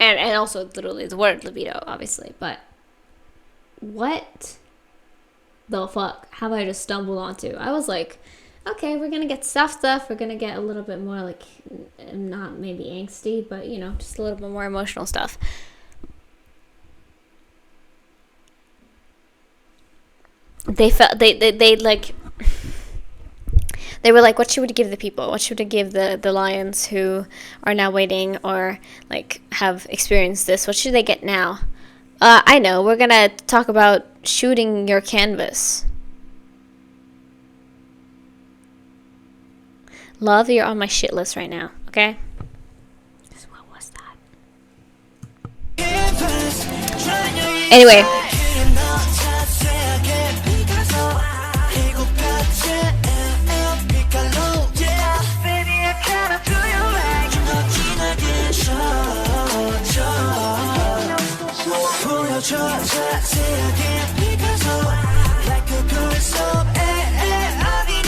And also literally the word libido, obviously. But what the fuck have I just stumbled onto? I was like, okay, we're going to get stuff. We're going to get a little bit more like, not maybe angsty, but, you know, just a little bit more emotional stuff. They felt, they like... They were like, what should we give the people? What should we give the lions who are now waiting or like have experienced this? What should they get now? I know, we're gonna talk about shooting your canvas. Love, you're on my shit list right now, okay? What was that? Anyway.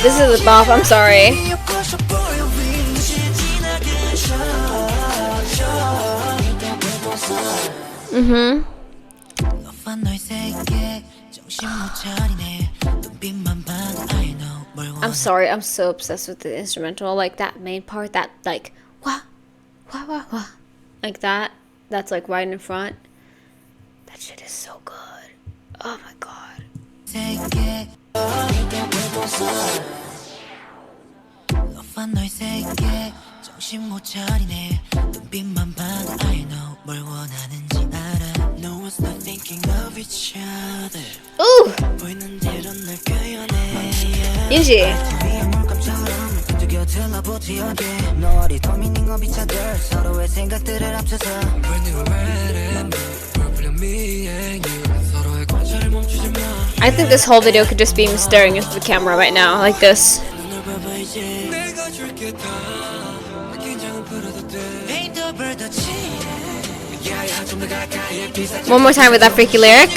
This is a bop, I'm sorry. I'm sorry, I'm so obsessed with the instrumental. Like that main part, that like wah, wah, wah, wah. Like that. That's like right in front. That shit is so good. Oh my god. Ooh! Yuji. I think this whole video could just be me staring into the camera right now, like this. One more time with that freaky lyric.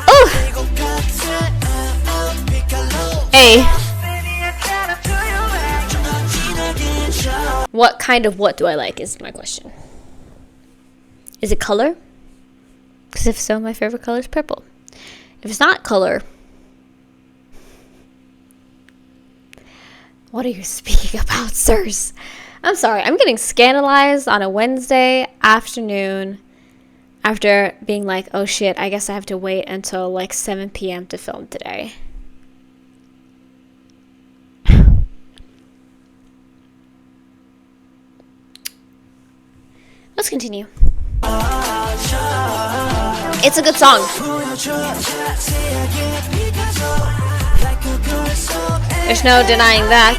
Oh! Hey. What kind of what do I like is my question. Is it color? Because if so, my favorite color is purple. If it's not color, what are you speaking about, sirs? I'm sorry, I'm getting scandalized on a Wednesday afternoon after being like, oh shit, I guess I have to wait until like 7 p.m. to film today. Let's continue. It's a good song. There's no denying that.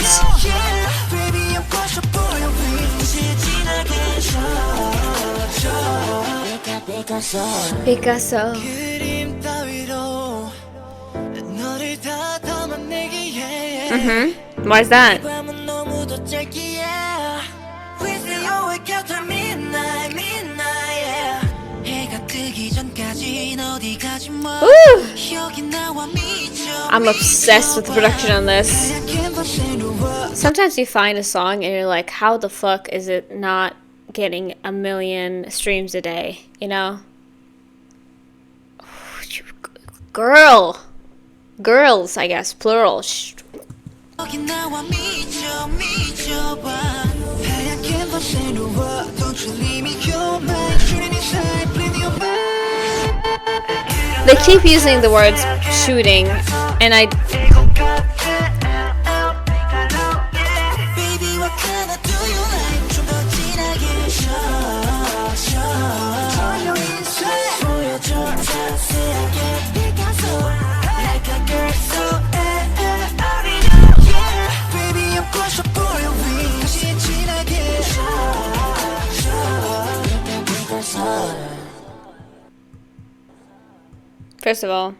picassO. Why is that? Ooh. I'm obsessed with the production on this. Sometimes you find a song and you're like, how the fuck is it not getting 1 million streams a day, you know? Girls, I guess, plural. They keep using the words shooting, and I... First of all,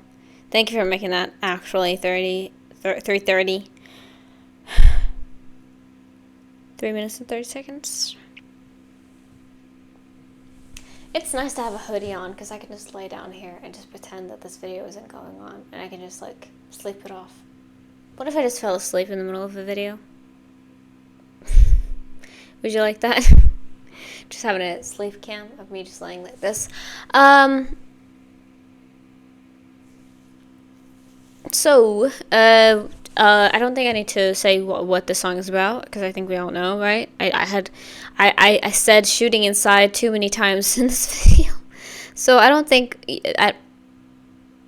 thank you for making that actually 3:30. 3 minutes and 30 seconds. It's nice to have a hoodie on because I can just lay down here and just pretend that this video isn't going on, and I can just like sleep it off. What if I just fell asleep in the middle of a video? Would you like that? Just having a sleep cam of me just laying like this. So, I don't think I need to say what the song is about, because I think we all know, right? I said shooting inside too many times in this video, so I don't think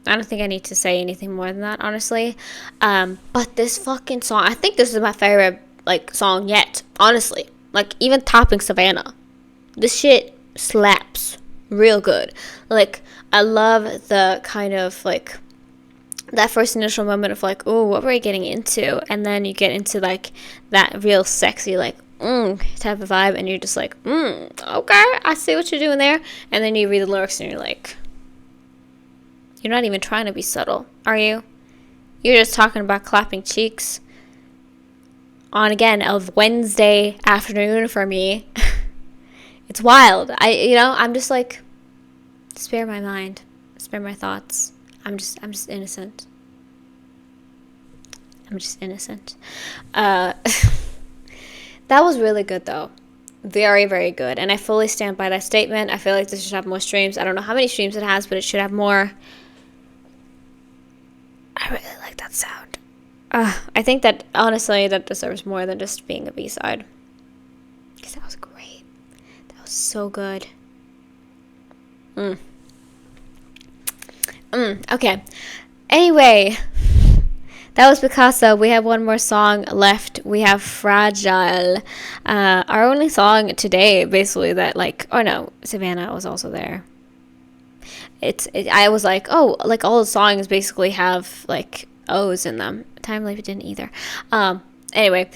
I need to say anything more than that, honestly. But this fucking song, I think this is my favorite like song yet, honestly. Like, even topping Savannah. This shit slaps real good. Like, I love the kind of, like, that first initial moment of, like, oh, what were we getting into? And then you get into, like, that real sexy, like, type of vibe, and you're just like, okay, I see what you're doing there. And then you read the lyrics and you're like, you're not even trying to be subtle, are you? You're just talking about clapping cheeks on, again, a Wednesday afternoon for me. It's wild. I'm just like, spare my mind, spare my thoughts. I'm just innocent. I'm just innocent. That was really good, though. Very, very good. And I fully stand by that statement. I feel like this should have more streams. I don't know how many streams it has, but it should have more. I really like that sound. I think that, honestly, that deserves more than just being a B-side. Because that was great. That was so good. Okay. Anyway, that was picassO. We have one more song left. We have Fragile. Our only song today, basically, that, like, oh no, Savannah was also there. I was like, oh, like, all the songs basically have, like, O's in them. Time Life didn't either. Anyway,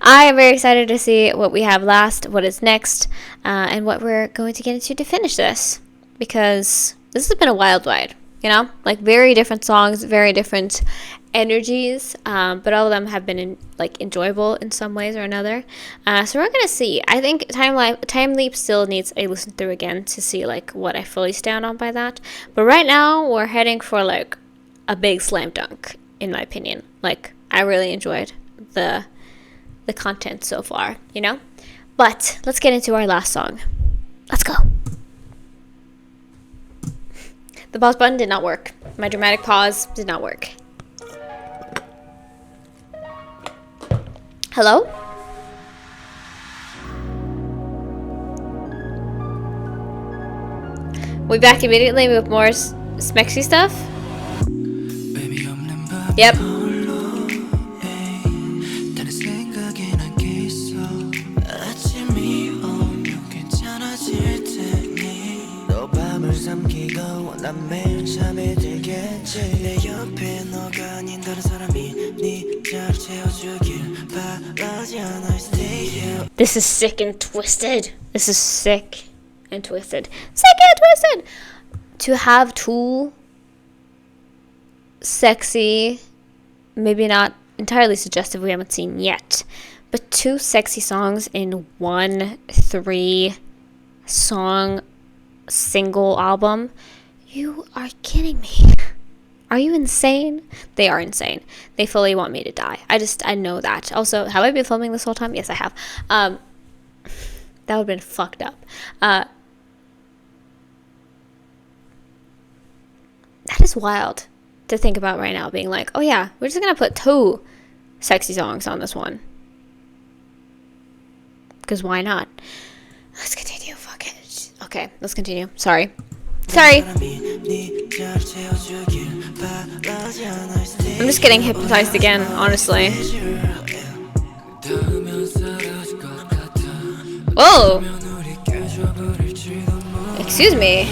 I am very excited to see what we have last, what is next, and what we're going to get into to finish this. Because this has been a wild ride, you know? Like, very different songs, very different energies, but all of them have been, enjoyable in some ways or another. So we're going to see. I think Time Leap still needs a listen through again to see, like, what I fully stand on by that. But right now, we're heading for, like, a big slam dunk, in my opinion. Like, I really enjoyed the content so far, you know? But let's get into our last song. Let's go. The pause button did not work. My dramatic pause did not work. Hello? We back immediately with more smexy stuff? Yep. This is sick and twisted. This is sick and twisted. Sick and twisted! To have two sexy, maybe not entirely suggestive, we haven't seen yet, but two sexy songs in one 3-song single album. You are kidding me. Are you insane? They are insane. They fully want me to die. I know that. Also, have I been filming this whole time? Yes, I have. That would have been fucked up. That is wild to think about right now, being like, oh yeah, we're just gonna put 2 sexy songs on this one. Because why not? Let's continue. Fuck it. Okay, let's continue. Sorry. I'm just getting hypnotized again, honestly. Whoa! Excuse me.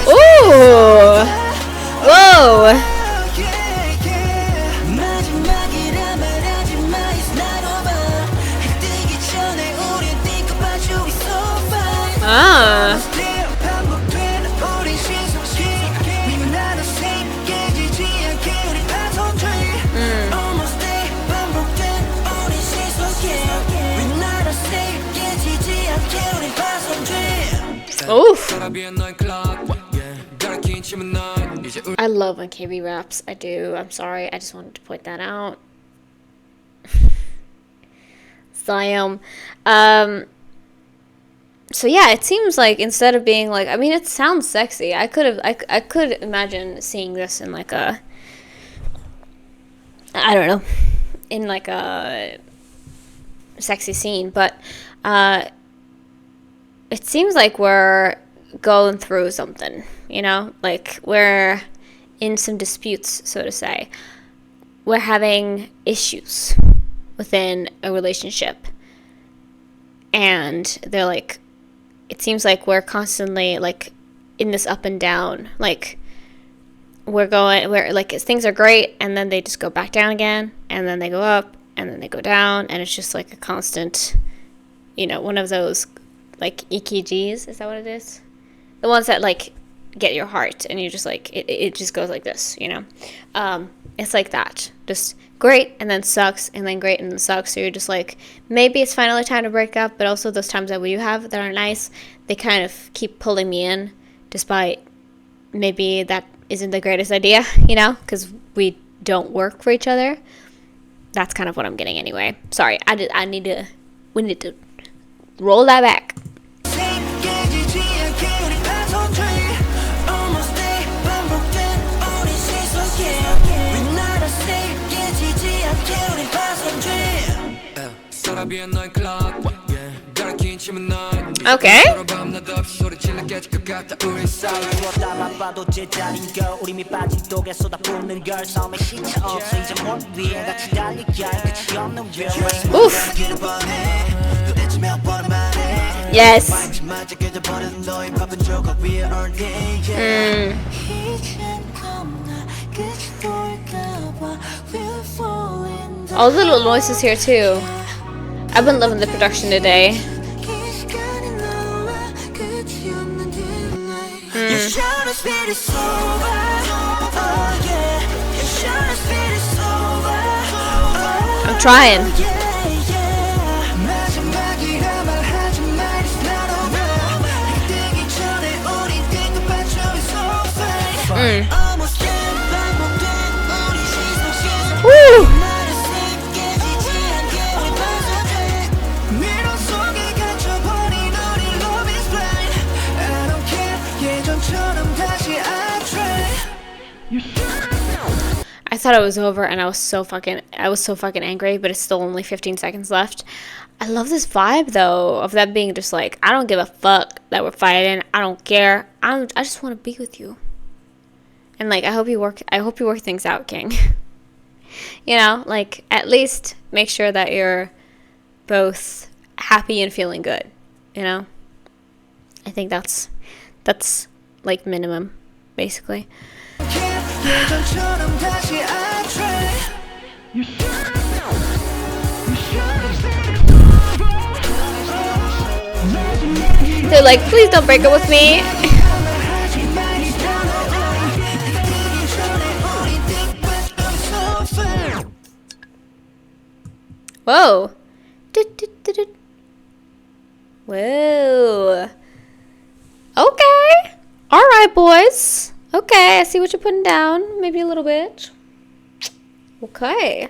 Ooh! Whoa! Ah. Oof. I love when KB raps. I do. I'm sorry. I just wanted to point that out. So yeah, it seems like instead of being like, I mean, it sounds sexy. I could imagine seeing this in like a, I don't know, in like a sexy scene, but it seems like we're going through something, you know, like we're in some disputes, so to say. We're having issues within a relationship, and they're like, it seems like we're constantly like in this up and down, like we're like things are great and then they just go back down again, and then they go up and then they go down, and it's just like a constant, you know, one of those like EKGs, is that what it is? The ones that like get your heart and you just like it just goes like this, you know. It's like that, just great and then sucks and then great and then sucks. So you're just like, maybe it's finally time to break up, but also those times that we have that are nice, they kind of keep pulling me in, despite maybe that isn't the greatest idea, you know, because we don't work for each other. That's kind of what I'm getting anyway. Sorry, we need to roll that back. Okay. Oof. Yes. All the little noises here too. I've been loving the production today. I'm trying. Woo! I thought it was over and I was so fucking angry, but it's still only 15 seconds left. I love this vibe though, of that being just like, I don't give a fuck that we're fighting. I don't care. I just want to be with you. And like, I hope you work things out, King. You know, like at least make sure that you're both happy and feeling good, you know? I think that's like minimum, basically. They're like, please don't break up with me. Whoa. Whoa. Okay. All right, boys. Okay, I see what you're putting down. Maybe a little bit. Okay.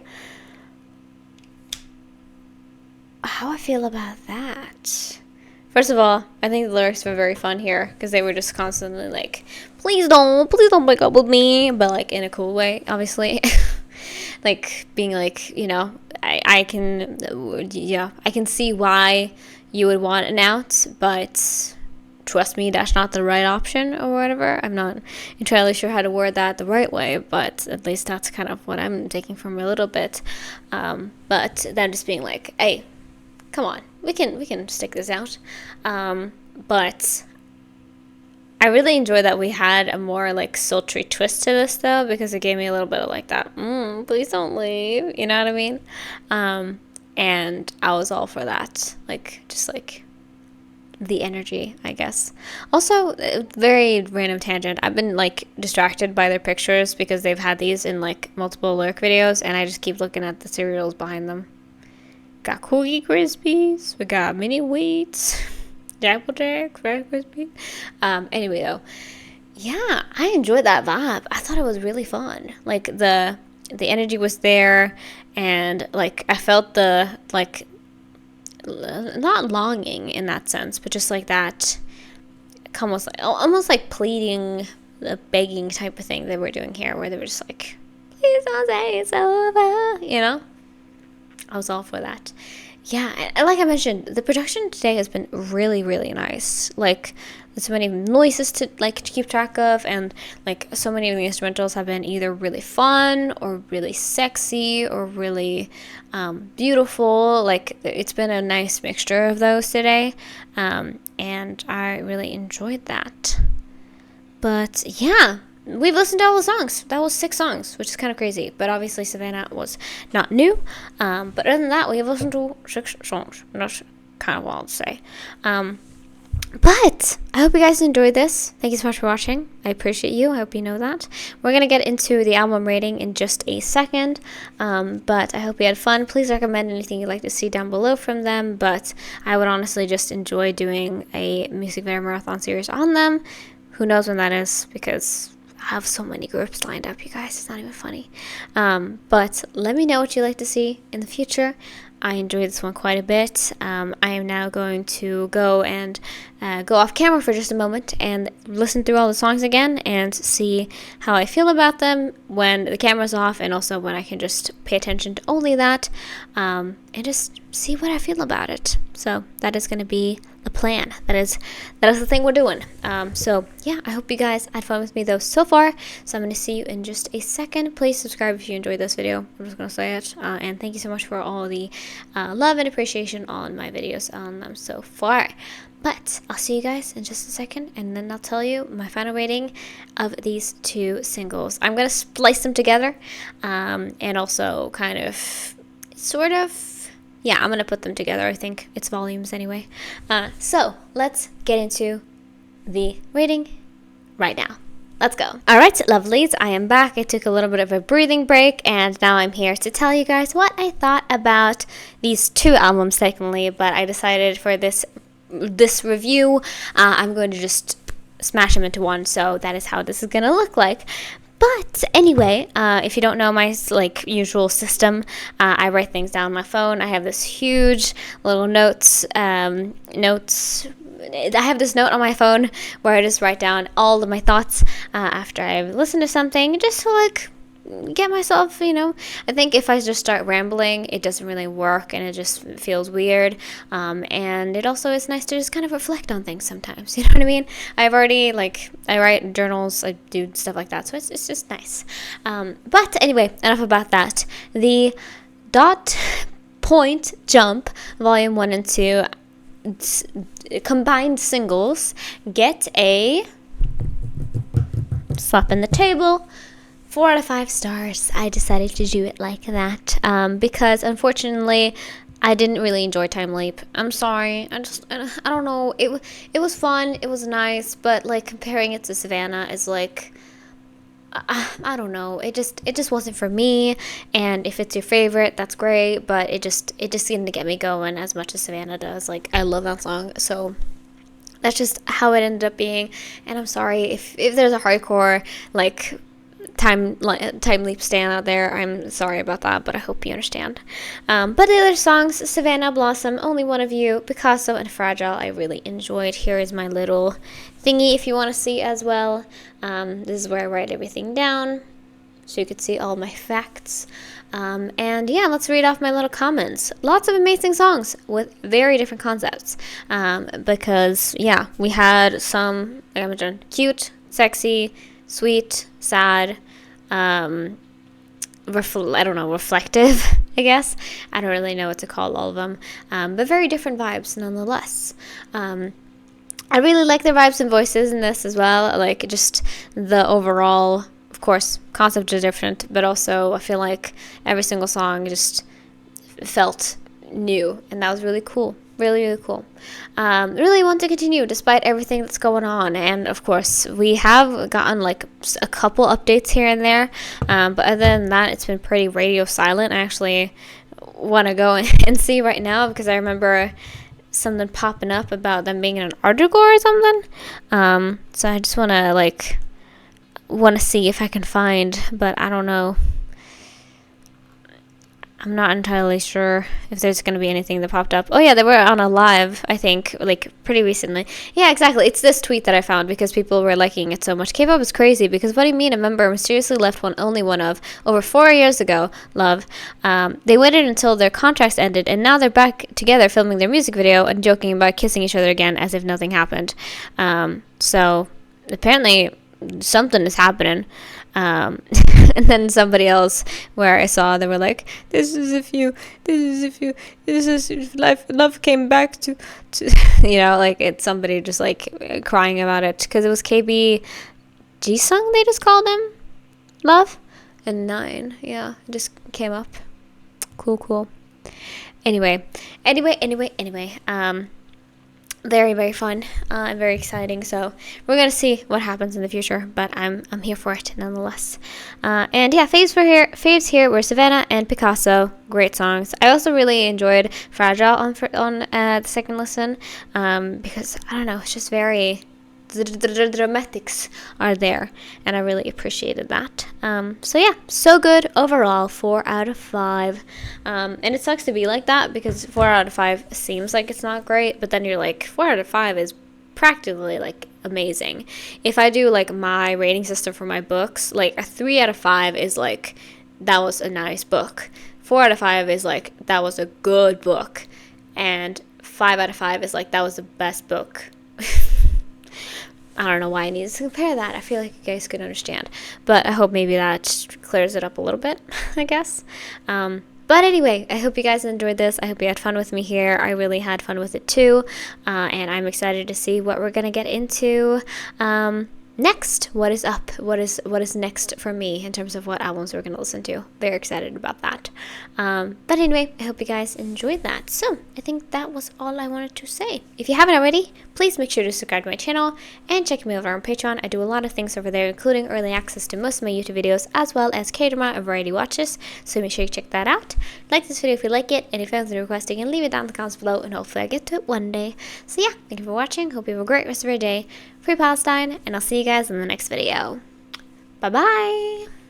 How I feel about that? First of all, I think the lyrics were very fun here because they were just constantly like, please don't break up with me, but like in a cool way, obviously. Like being like, you know, I can see why you would want an out, but trust me, that's not the right option or whatever. I'm not entirely sure how to word that the right way, but at least that's kind of what I'm taking from a little bit. But then just being like, hey, come on, we can stick this out. But I really enjoy that we had a more like sultry twist to this though, because it gave me a little bit of like that, please don't leave, you know what I mean? And I was all for that, like just like the energy, I guess. Also, very random tangent, I've been like distracted by their pictures because they've had these in like multiple lyric videos, and I just keep looking at the cereals behind them. Got Cookie Krispies, we got mini wheats, Applejacks, Rice Krispies. Anyway though, yeah, I enjoyed that vibe. I thought it was really fun. Like the energy was there, and like I felt the like not longing in that sense, but just like that almost like pleading, the begging type of thing that we're doing here, where they were just like, please don't say it's over, you know? I was all for that. Yeah, and like I mentioned, the production today has been really, really nice. Like, there's so many noises to keep track of, and like so many of the instrumentals have been either really fun or really sexy or really beautiful. Like, it's been a nice mixture of those today, and I really enjoyed that. But yeah, we've listened to all the songs. That was 6 songs, which is kind of crazy. But obviously, Savannah was not new. But other than that, we have listened to 6 songs. And that's kind of wild to say. But I hope you guys enjoyed this. Thank you so much for watching. I appreciate you. I hope you know that. We're going to get into the album rating in just a second. But I hope you had fun. Please recommend anything you'd like to see down below from them. But I would honestly just enjoy doing a music video marathon series on them. Who knows when that is, because I have so many groups lined up, you guys. It's not even funny. But let me know what you'd like to see in the future. I enjoyed this one quite a bit. I am now going to go and go off camera for just a moment and listen through all the songs again and see how I feel about them when the camera's off, and also when I can just pay attention to only that, and just see what I feel about it. So that is going to be the plan. That is the thing we're doing. So yeah, I hope you guys had fun with me though so far. So I'm going to see you in just a second. Please subscribe if you enjoyed this video. I'm just going to say it. And thank you so much for all the love and appreciation on my videos on them so far. But I'll see you guys in just a second, and then I'll tell you my final rating of these 2 singles. I'm going to splice them together, and also kind of, sort of, yeah, I'm going to put them together. I think it's volumes anyway. So let's get into the rating right now. Let's go. Alright, lovelies, I am back. I took a little bit of a breathing break, and now I'm here to tell you guys what I thought about these 2 albums, secondly, but I decided for this review, I'm going to just smash them into one, so that is how this is going to look like. But anyway, if you don't know my usual system, I write things down on my phone. I have this huge little notes. I have this note on my phone where I just write down all of my thoughts after I've listened to something, just to get myself, I think if I just start rambling, it doesn't really work, and it just feels weird, and it also is nice to just kind of reflect on things sometimes, you know what I mean? I've already, I write journals, I do stuff like that, so it's just nice. But anyway, enough about that. The Dot Point Jump Volume 1 and 2 combined singles get a slap in the table. 4 out of 5 stars. I decided to do it like that because unfortunately I didn't really enjoy Time Leap. I'm sorry. I don't know. It was fun. It was nice, but comparing it to Savannah is I don't know. It just wasn't for me. And if it's your favorite, that's great. But it just didn't get me going as much as Savannah does. I love that song. So that's just how it ended up being. And I'm sorry if there's a hardcore Time Leap stand out there. I'm sorry about that, but I hope you understand. But the other songs, Savannah, Blossom, Only One of You, picassO, and Fragile, I really enjoyed. Here is my little thingy if you want to see as well. This is where I write everything down, so you could see all my facts. And yeah, let's read off my little comments. Lots of amazing songs with very different concepts. Because yeah, we had some, like I mentioned, cute, sexy, sweet, sad, reflective, I guess. I don't really know what to call all of them, but very different vibes nonetheless. I really like the vibes and voices in this as well, just the overall, of course, concept is different, but also I feel like every single song just felt new, and that was really cool. Really, really cool. Really want to continue despite everything that's going on, and of course we have gotten a couple updates here and there, but other than that, it's been pretty radio silent. I actually want to go and see right now because I remember something popping up about them being in an article or something. So I just want to see if I can find, but I don't know. I'm not entirely sure if there's going to be anything that popped up. Oh yeah, they were on a live, I think, like pretty recently. Yeah, exactly. It's this tweet that I found because people were liking it so much. K-pop is crazy because what do you mean a member mysteriously left only one of over 4 years ago? Love. They waited until their contracts ended and now they're back together filming their music video and joking about kissing each other again as if nothing happened. So apparently something is happening. And then somebody else where I saw they were like, this is if love came back to you know, like it's somebody just like crying about it because it was KB G-Sung they just called him Love and 9. Yeah, it just came up. Cool. Anyway, very, very fun and very exciting. So we're gonna see what happens in the future, but I'm here for it nonetheless. And yeah, faves here were Savannah and Picasso. Great songs. I also really enjoyed Fragile on the second listen because I don't know, it's just very the dramatics are there, and I really appreciated that. So yeah, so good overall. 4 out of 5. And it sucks to be like that because 4 out of 5 seems like it's not great, but then you're like 4 out of 5 is practically like amazing. If I do like my rating system for my books, like a 3 out of 5 is like that was a nice book. 4 out of 5 is like that was a good book, and 5 out of 5 is like that was the best book. I don't know why I need to compare that. I feel like you guys could understand. But I hope maybe that clears it up a little bit, I guess. But anyway, I hope you guys enjoyed this. I hope you had fun with me here. I really had fun with it too. And I'm excited to see what we're going to get into next. What is up? What is next for me in terms of what albums we're going to listen to? Very excited about that. But anyway, I hope you guys enjoyed that. So I think that was all I wanted to say. If you haven't already, please make sure to subscribe to my channel and check me over on Patreon. I do a lot of things over there, including early access to most of my YouTube videos, as well as K-drama and variety watches. So make sure you check that out. Like this video if you like it, and if you have anything requesting, and leave it down in the comments below, and hopefully I get to it one day. So yeah, thank you for watching. Hope you have a great rest of your day. Free Palestine, and I'll see you guys in the next video. Bye bye.